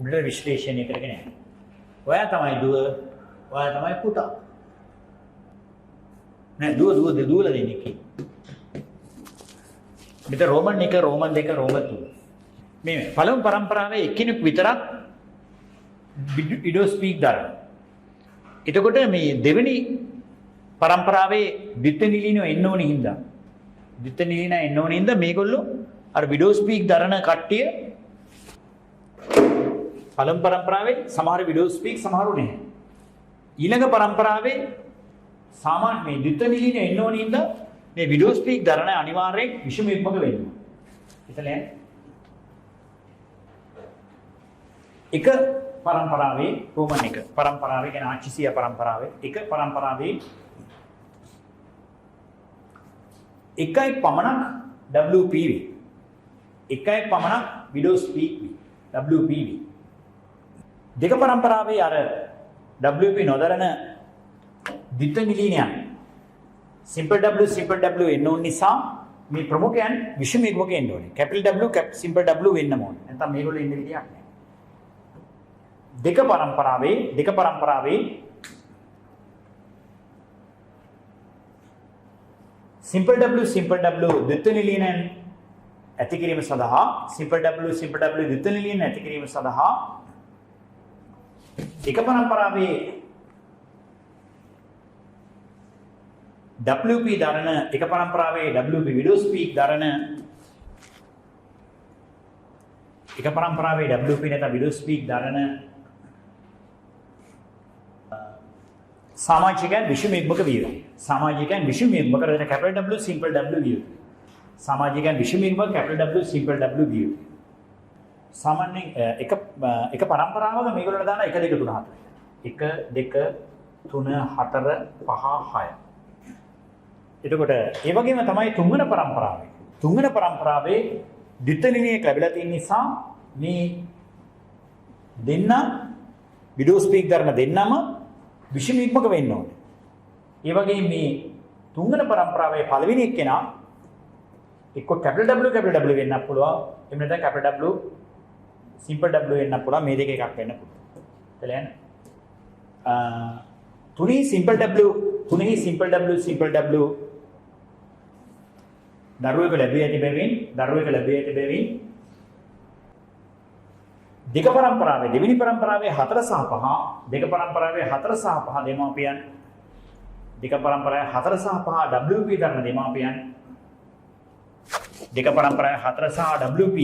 උඩට විශ්ලේෂණය කරගෙන යන්නේ. ඔයා තමයි දුව, ඔයා තමයි පුතා. නෑ දුවලා දෙන්නේ කි. මෙතන රෝමන් 1, රෝමන් 2, රෝමන් 3. මේ පළමු පරම්පරාවේ එක්කෙනෙක් විතරක් විඩෝස් පීක් දරන. එතකොට මේ දෙවෙනි පරම්පරාවේ ද්විතනිලිනෝ එන්න ඕනේ හින්දා මේගොල්ලෝ අර විඩෝස් පීක් දරන කට්ටිය පළමු පරම්පරාවේ සමහර විඩෝස් පීක් සමහරු නැහැ. ඊළඟ පරම්පරාවේ සාමාන්‍ය මේ ද්විතනිලිනෝ එන්න ඕනේ හින්දා මේ විඩෝස් පීක් දරන අනිවාර්යෙන් විෂම යුග්මක වෙන්න ඕනේ. එතලයන් එක පරම්පරාවේ රෝමන් 1 පරම්පරාවේ කියන ආච්චිසියා පරම්පරාවේ එක පරම්පරාවේ එකයි පමණක් WPV. එකයි පමණක් විඩෝස් පීක් WPV. දෙක පරම්පරාවේ අර WP නොදරන ද්විත්ව නිලීනයන් simple W එන්න ඕන නිසා මේ ප්‍රමුඛයන් විෂම යුග්මක එන්න ඕනේ. capital W simple W වෙන්න ඕනේ. නැත්නම් මේගොල්ලෝ ඉන්න විදියක් නැහැ. දෙක පරම්පරාවේ simple W ද්විත්ව නිලීනයන් ඇති කිරීම සඳහා simple W ද්විත්ව නිලීනයන් ඇති කිරීම සඳහා එක පරම්පරාවේ WP දරන එක පරම්පරාවේ WP විඩෝස් පීක් දරන එක පරම්පරාවේ WP නැත්නම් විඩෝස් පීක් දරන සමාජිකයන් විෂම යුග්මක විය යුතුයි. සමාජිකයන් විෂම යුග්මක කරන capital W simple W විය යුතුයි. සමාජිකයන් විෂම යුග්මක capital W simple W විය යුතුයි. සාමාන්‍යයෙන් එක පරම්පරාවක මේගොල්ලෝ දාන 1 2 3 4 1 2 3 4 5 6 එතකොට ඒ වගේම තමයි තුන්වන පරම්පරාවේ ද්විත්ව නිලීනයක් ලැබිලා තියෙන නිසා මේ දෙන්න විඩෝස් පීක් දරන දෙන්නම විෂම යුග්මක වෙන්න ඕනේ. ඒ වගේම මේ තුන්වන පරම්පරාවේ පළවෙනි එක්කෙනා එක්ක capital W වෙන්නත් පුළුවන්. එහෙම නැත්නම් capital W simple W වෙන්නත් පුළුවන්. මේ දෙක එකක් වෙන්න පුළුවන්. එතලයන් තුනේ simple W දරුවෙකු ලැබී ඇති බැවින් දෙක පරම්පරාවේ දෙවෙනි පරම්පරාවේ 4 සහ 5 දෙක පරම්පරාවේ 4 සහ 5 දෙමාපියන් දෙක පරම්පරාවේ 4 සහ 5 WP දරන දෙමාපියන් දෙක පරම්පරාවේ 4 සහ WP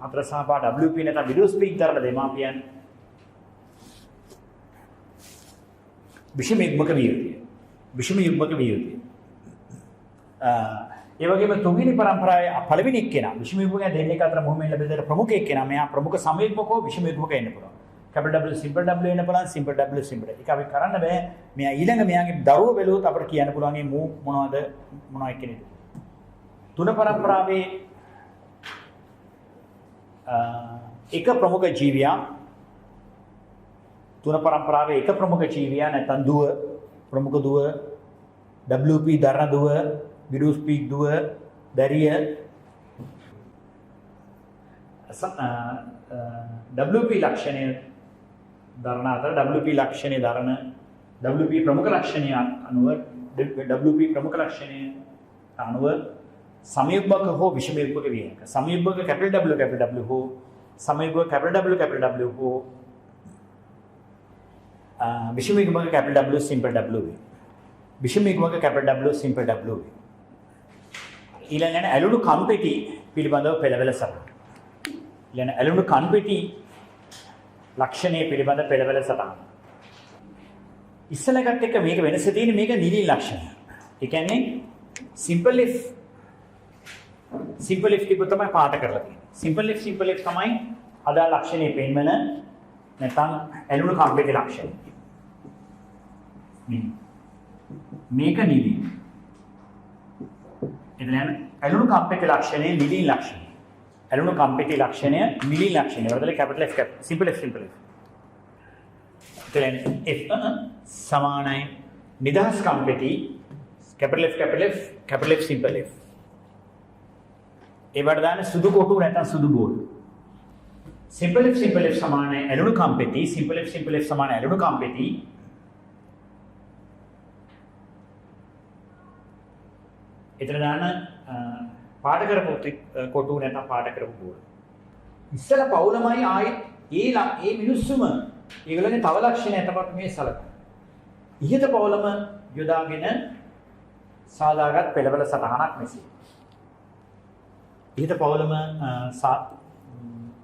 4 සහ 5 WP නැත්නම් විඩෝස් පීක් දරන දෙමාපියන් විෂම යුග්මක විය යුතුයි. ඒ වගේම තුන්වෙනි පරම්පරාවේ පළවෙනි එක්කෙනා විෂම යුග්මකයන් දෙන්නෙක් අතර මොහොමෙන් ලැබෙන ප්‍රමුඛ එක්කෙනා මෙයා ප්‍රමුඛ සමයුග්මකෝ විෂම යුග්මක වෙන්න පුළුවන්. capital W simple W වෙන්න පුළුවන් simple W simple. ඒක අපි කරන්න බෑ. මෙයා ඊළඟ මෙයාගේ දරුවෝ බැලුවොත් අපිට කියන්න පුළුවන් මේ මොනවද එක්කෙනෙක්ද. තුන පරම්පරාවේ එක ප්‍රමුඛ ජීවියා නැත්නම් ප්‍රමුඛ දුව WP දරන දුව විඩෝස් පීක් දුව දැරිය WP ලක්ෂණය දරන අතර WP ප්‍රමුඛ ලක්ෂණය අනුව සමයුග්මක හෝ විෂම යුග්මක විය හැකියි. සමයුග්මක capital W හෝ සමයුග්මක capital W හෝ විෂම යුග්මක capital W simple W වේ. විෂම යුග්මක capital W simple W වේ. ඊළඟට ඇලුණු කම්පෙටි පිළිබඳව පෙළවල සටහන. ඇලුණු කම්පෙටි ලක්ෂණය පිළිබඳ පෙළවල සටහන. ඉස්සලකට එක මේක වෙනස තියෙන්නේ මේක නිලීන ලක්ෂණය. ඒ කියන්නේ simple if තිබුණ තමයි පාට කරලා තියෙන්නේ. simple if තමයි අදාළ ලක්ෂණය පෙන්වන නැත්නම් ඇලුණු කම්පෙටි ලක්ෂණය. මේක නිලීන. එතන ඇලුණු කම්පෙටි ලක්ෂණය නිලීන ලක්ෂණය. ඇලුණු කම්පෙටි ලක්ෂණය නිලීන ලක්ෂණය. වලදල capital F simple F. එතන F සමානයි නිදහස් කම්පෙටි capital F simple F. ඒ වලට දාන සුදු කොටු නැත්නම් සුදු බෝල්. simple F සමානයි ඇලුණු කම්පෙටි simple F සමානයි ඇලුණු කම්පෙටි එතන දාන පාට කරපු කොටු නැත්නම් පාට කරපු බෝල. ඉස්සල පවුලමයි ආයේ ඒ මිනිස්සුම ඒගොල්ලෝගේ තව ලක්ෂණයක් තමයි මේ සලකන. ඉහත පවුලම යොදාගෙන සාදාගත් පෙළවල සටහනක් මෙසේ. ඉහත පවුලම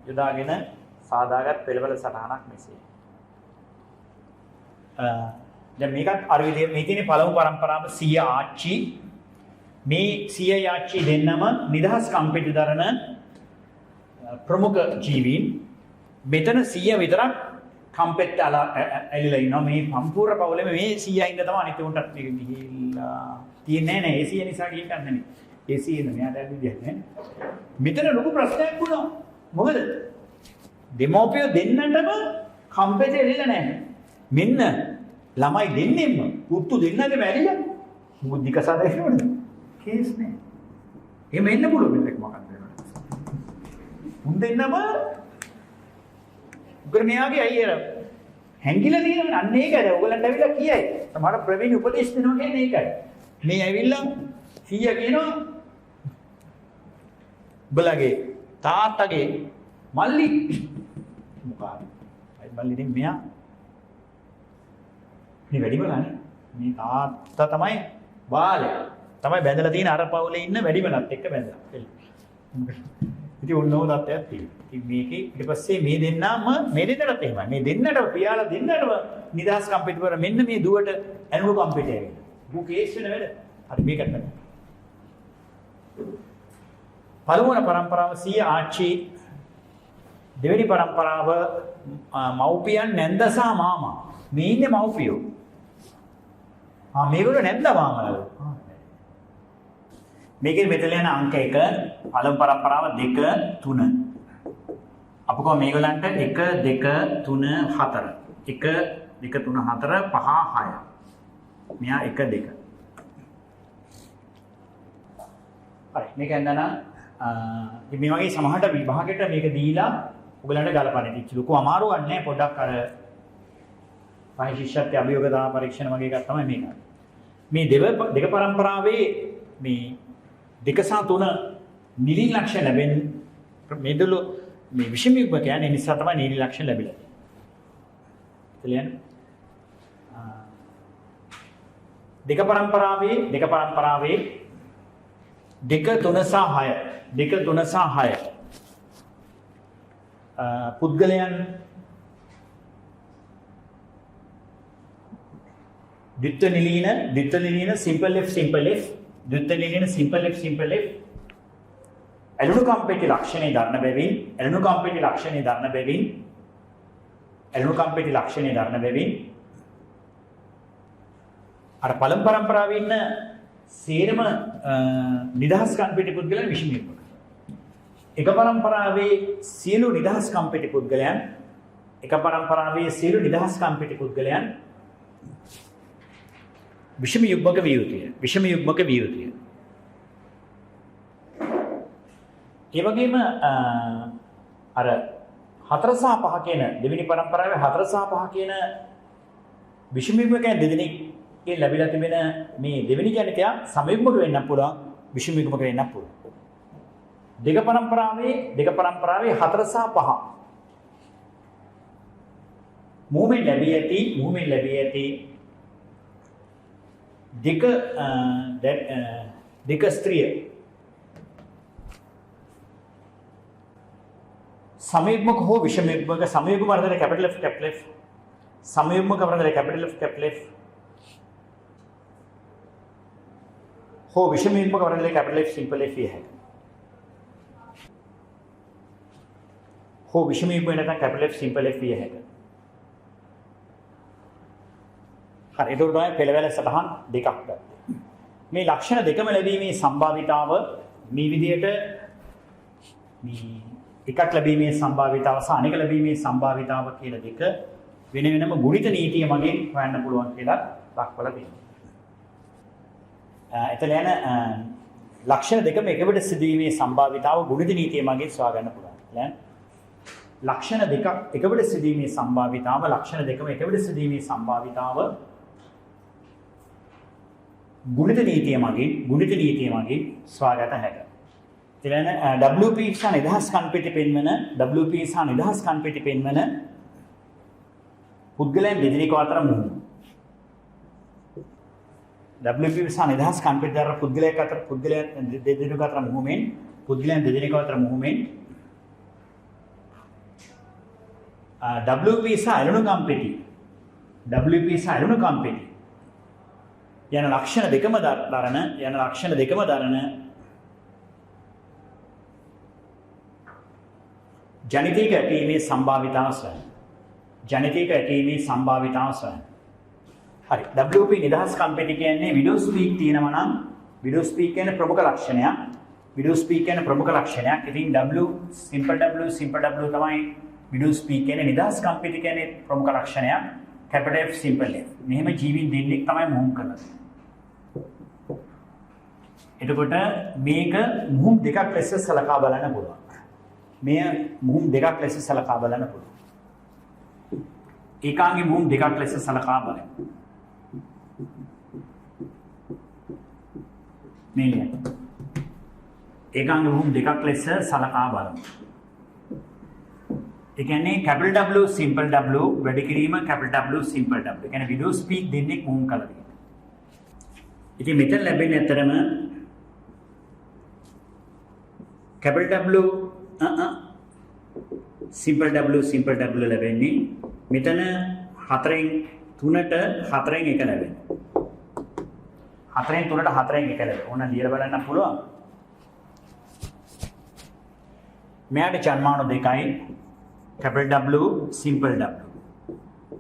යොදාගෙන සාදාගත් පෙළවල සටහනක් මෙසේ. දැන් මේකත් අර විදිහේ මේ තියෙන පළමු පරම්පරාව සිය ආච්චි මේ සිය ආච්චි දෙන්නම නිදහස් කම්පෙටි දරන ප්‍රමුඛ ජීවීන්. මෙතන සිය විතරක් කම්පෙට් ඇලිලා ඉන්නවා. මේ සම්පූර්ණ පවුලෙම මේ සියයින්ද තමයි අනිත් උන්ටත් මේක ගිහිල්ලා තියන්නේ නැහැ. ඒ සිය නිසා ගිහින් ගන්න නෙමෙයි. AC එන මෙයාට විදියක් නෑ. මෙතන ලොකු ප්‍රශ්නයක් වුණා. මොකද? දෙමෝපියෝ දෙන්නටම කම්පෙට එල්ලෙලා නැහැ. මෙන්න ළමයි දෙන්නෙම පුතු දෙන්නගේ මැරිලා. බුද්ධික සාදේ නෝද? කේස් නෑ. එහෙම එන්න පුළුවන් මේක මොකක්ද වෙනවද? උන් දෙන්නම උගර මෙයාගේ අයියර හැංගිලා තියෙනවා. අන්න ඒකද ඔයගලන්ට ඇවිල්ලා කියයි. මට ප්‍රවීණ උපදේශ දෙනවා කියන්නේ ඒකයි. මේ ඇවිල්ලා සීයා කියනවා බලගේ තාත්තගේ මල්ලි මොකක්ද? අයි මල්ලි ඉතින් මෙයා මේ වැඩි බලන්නේ. මේ තාත්තා තමයි බාලයා. තමයි බැඳලා තියෙන අර පවුලේ ඉන්න වැඩිමලත් එක්ක බැඳලා. ඉතින් ඔන්නෝ තත්ත්වයක් තියෙනවා. ඉතින් මේකේ ඊට පස්සේ මේ දෙන්නම මේ දෙන්නටත් එහෙමයි. මේ දෙන්නට පියාලා දෙන්නටම නිදහස් කම්පිට කර මෙන්න මේ දුවට ඇනුණු කම්පිට ඇවිල්ලා. ඌ කේස් වෙන වැඩ. හරි මේකට තමයි. පළවෙනි પરම්පරාව සීය ආච්චි, දෙවෙනි પરම්පරාව මව්පියන් නැන්ද සහ මාමා. මේ ඉන්නේ මව්පියෝ. මේගොල්ලෝ නැන්ද මාමලව. මේකේ මෙතන යන අංක 1 පළමු પરම්පරාව 2 3. අපකෝ මේගොල්ලන්ට 1 2 3 4. 1 2 3 4 5 6. මෙයා 1 2. හරි මේක ඇඳන මේ වගේ සමහරට විභාගයට මේක දීලා ඔයගලන්ට ගලපන්න ඉච්ච ලොකු අමාරුවක් නැහැ පොඩ්ඩක් අර පහේ ශිෂ්‍යත්ව අභියෝගතා පරීක්ෂණ වගේ එකක් තමයි මේක. මේ දෙක પરම්පරාවේ මේ 2 සහ 3 නිලී ලක්ෂණ ලැබෙන මේදළු මේ විෂම යුග්ම කියන්නේ නිසා තමයි නිලී ලක්ෂණ ලැබිලා තියෙන්නේ. දෙක પરම්පරාවේ 2 3 සහ 6 2 3 සහ 6 පුද්ගලයන් ද්විත්ව නිලීන simple F ද්විත්ව නිලීන simple F ඇලුණු කම්පෙටි ලක්ෂණේ දරන බැවින් අර පළමු પરම්පරාවේ ඉන්න සේරම නිදහස් කම්පෙටි පුද්ගලයන් විෂම යුග්මක. එක પરම්පරාවේ සියලු නිදහස් කම්පෙටි පුද්ගලයන් විෂම යුග්මක විය යුතුය. ඒ වගේම අර 4 සහ 5 කියන දෙවෙනි પરම්පරාවේ 4 සහ 5 කියන විෂම යුග්මකයන් දෙදෙනෙක්ගෙන් ලැබිලා තිබෙන මේ දෙවෙනි ජනිතය සමයුග්මක වෙන්නත් පුළුවන්, විෂම යුග්මක වෙන්නත් පුළුවන්. දෙක પરම්පරාවේ 4 සහ 5 මුවමින් ලැබී ඇති දෙක ස්ත්‍රිය සමයුග්මක හෝ විෂම යුග්මක සමයුග්ම වර්ධන capital F සමයුග්මක වර්ධන capital F හෝ විෂම යුග්මක වර්ධන capital F simple F විය හැකියි. හෝ විෂම යුග්ම නැත්නම් capital F simple F විය හැකියි. හරි ඒක තමයි පෙළවැල සටහන් දෙකක් ගත්තේ. මේ ලක්ෂණ දෙකම ලැබීමේ සම්භාවිතාව මේ විදිහට මේ එකක් ලැබීමේ සම්භාවිතාව සහ අනෙක ලැබීමේ සම්භාවිතාව කියලා දෙක වෙන වෙනම ගුණිත නීතිය මගින් හොයන්න පුළුවන් කියලා දක්වලා තියෙනවා. එතන යන ලක්ෂණ දෙකම එකවිට සිදුවීමේ සම්භාවිතාව ගුණිත නීතිය මගින් සොයා ගන්න පුළුවන්. ලක්ෂණ දෙකක් එකවිට සිදුවීමේ සම්භාවිතාව ගුණිත නීතිය මගින් සොයාගත හැකියි. ඊළඟ WP සහ නිදහස් කම්පිටි පෙන්වන පුද්ගලයන් දෙදෙනෙකු අතර මුහුණ. WP සහ නිදහස් කම්පිටි දර පුද්ගලයෙක් අතර පුද්ගලයන් දෙදෙනෙකු අතර මුහුණෙන් WP සහ ඇලුණු කම්පිටි යන ලක්ෂණ දෙකම දරන ජනිතයක ඇටීමේ සම්භාවිතාව සොයන. හරි WP නිදහස් කම්පිටි කියන්නේ විඩෝ ස්පීක් තියෙනවා නම් video speak කියන්නේ ප්‍රමුඛ ලක්ෂණයක්. video speak කියන්නේ ප්‍රමුඛ ලක්ෂණයක්. ඉතින් W simple W තමයි video speak කියන්නේ නිදහස් කම්පිත කියන්නේ ප්‍රමුඛ ලක්ෂණයක්. capital F simple F. මෙහෙම ජීවීන් දෙන්නෙක් තමයි මුහුම් කරන්නේ. එතකොට මේක මුහුම් දෙකක් ලෙස සලකා බලන්න පුළුවන්. මෙය මුහුම් දෙකක් ලෙස සලකා බලන්න පුළුවන්. ඒකාංගී මුහුම් දෙකක් ලෙස සලකා බලන්න. මේ ලියන්න. ඒකාංගී මුහුම් දෙකක් ලෙස සලකා බලන්න. ඒ කියන්නේ capital W simple W වැඩි කිරීම capital W simple W. ඒ කියන්නේ video speak දෙන්නෙක් මුහුම් කළා දෙන්නේ. ඉතින් මෙතන ලැබෙන්නේ ඇත්තටම capital W simple W ලැබෙන්නේ මෙතන 4න් 3ට 4න් 1 ලැබෙනවා. 4න් 3ට 4න් 1 ලැබෙනවා. ඕන ලියලා බලන්න පුළුවන්. මෙයාට ජන්මාණු දෙකයි capital W simple W.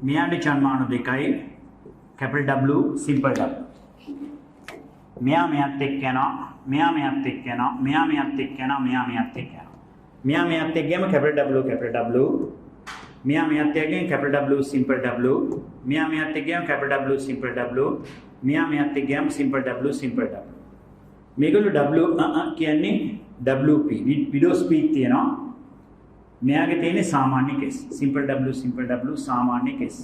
මෙයාට ජන්මාණු දෙකයි capital W simple W. මෙයා මෙයත් එක්ක යනවා. මෙයා මෙයත් එක්ක යනවා. මෙයා මෙයත් එක්ක යනවා. මෙයා මෙයත් එක්ක යනවා. මෙයා මෙයත් එක්ක ගියම capital W මෙයා මෙයත් එක්ක ගියම capital W simple W. මෙයා මෙයත් එක්ක ගියම capital W simple W. මෙයා මෙයත් එක්ක ගියම simple W simple W. මේගොල්ලෝ W කියන්නේ WP video speak තියෙනවා. මෙයාගේ තියෙන්නේ සාමාන්‍ය කේස්. simple W සාමාන්‍ය කේස්.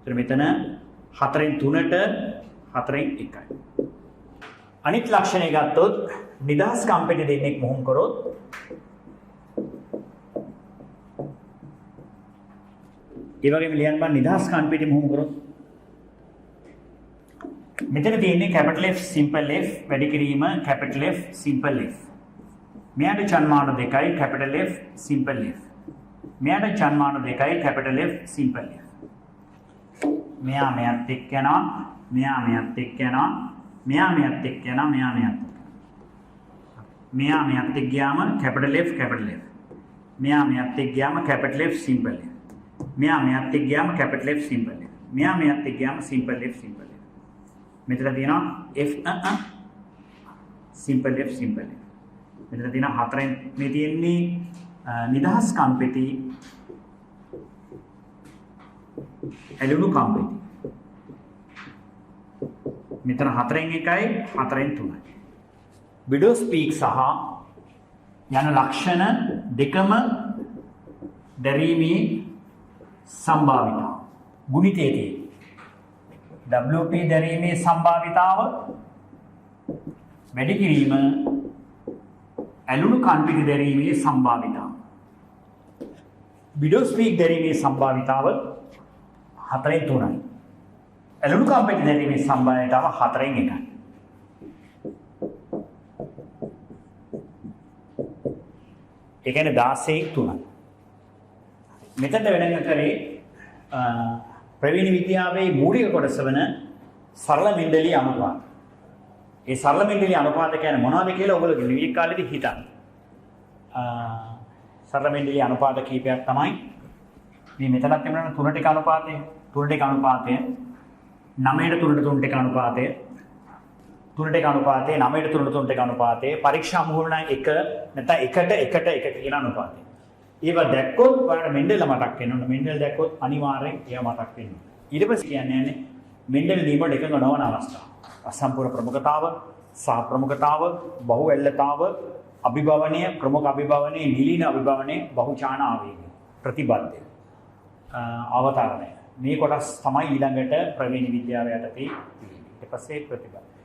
එතන මෙතන 4න් 3ට 4න් 1යි. අනිත් ලක්ෂණය ගත්තොත් නිදහස් කම්පිට දෙන්නෙක් මුහුම් කරොත් ඒ වගේම ලියන්න බෑ නිදහස් කම්පිට මුහුම් කරොත් මෙතන තියෙන්නේ capital F simple F වැඩි කිරීම capital F simple F. මෙයාට ජන්මාණු දෙකයි capital F simple F. මෙයාට ජන්මාණු දෙකයි capital F simple F. මෙයා මෙයත් එක්ක යනවා. මෙයා මෙයත් එක්ක යනවා. මෙයා මෙයත් එක්ක යනවා. මෙයා මෙයත් මෙයා මෙයත් එක්ක ගියාම capital F. මෙයා මෙයත් එක්ක ගියාම capital F simple F. මෙයා මෙයත් එක්ක ගියාම capital F simple F. මෙයා මෙයත් එක්ක ගියාම simple F. මෙතන තියෙනවා F simple F. මෙතන තියෙනවා 4න් මේ තියෙන්නේ නිදහස් කම්පිටි ඇලුණු කම්පිටි. මෙතන 4න් 1යි 4න් 3යි. video speak සහ යන ලක්ෂණ දෙකම දැරීමේ සම්භාවිතාව ගුණිතයේදී WP දැරීමේ සම්භාවිතාව වැඩි කිරීම ඇලුණු කම්පිටි දැරීමේ සම්භාවිතාව video speak දැරීමේ සම්භාවිතාව 4න් 3යි. ඇලුණු කම්පිටි දැරීමේ සම්භාවිතාව 4න් 1යි. ඒ කියන්නේ 16න් 3යි. මෙතන වෙනම කරේ ප්‍රවීණ විද්‍යාවේ මූලික කොටස වන සරල මෙන්ඩලී අනුපාත. ඒ සරල මෙන්ඩලී අනුපාත කියන්නේ මොනවද කියලා ඔයගොල්ලෝ නිවික් කාලේදී හිතන්න. සරල මෙන්ඩලී අනුපාත කීපයක් තමයි මේ මෙතනත් තිබුණා 3 ටික අනුපාතය 3 ටික අනුපාතය 9ට 3ට 3 ටික අනුපාතය 3 ටික අනුපාතය 9ට 3ට 3 ටික අනුපාතය පරීක්ෂා මුහුණ 1 නැත්නම් 1ට 1 කියන අනුපාතය. ඒව දැක්කොත් ඔයාලට මෙන්ඩල් මතක් වෙනවා. මෙන්ඩල් දැක්කොත් අනිවාර්යෙන් ඒව මතක් වෙනවා. ඊට පස්සේ කියන්නේ මෙන්ඩල් නියම එකඟ නොවන අවස්ථාව. අසම්පූර්ණ ප්‍රමුඛතාව, සහප්‍රමුඛතාව, බහුඇල්ලතාව, අභිභවනය, ප්‍රමුඛ අභිභවනය, නිලීන අභිභවනය, බහුචාන ආවේගය, ප්‍රතිබද්ධය, අවතරණය. මේ කොටස් තමයි ඊළඟට ප්‍රවීණ විද්‍යාව යටතේ තියෙන්නේ. ඊට පස්සේ ප්‍රතිබද්ධ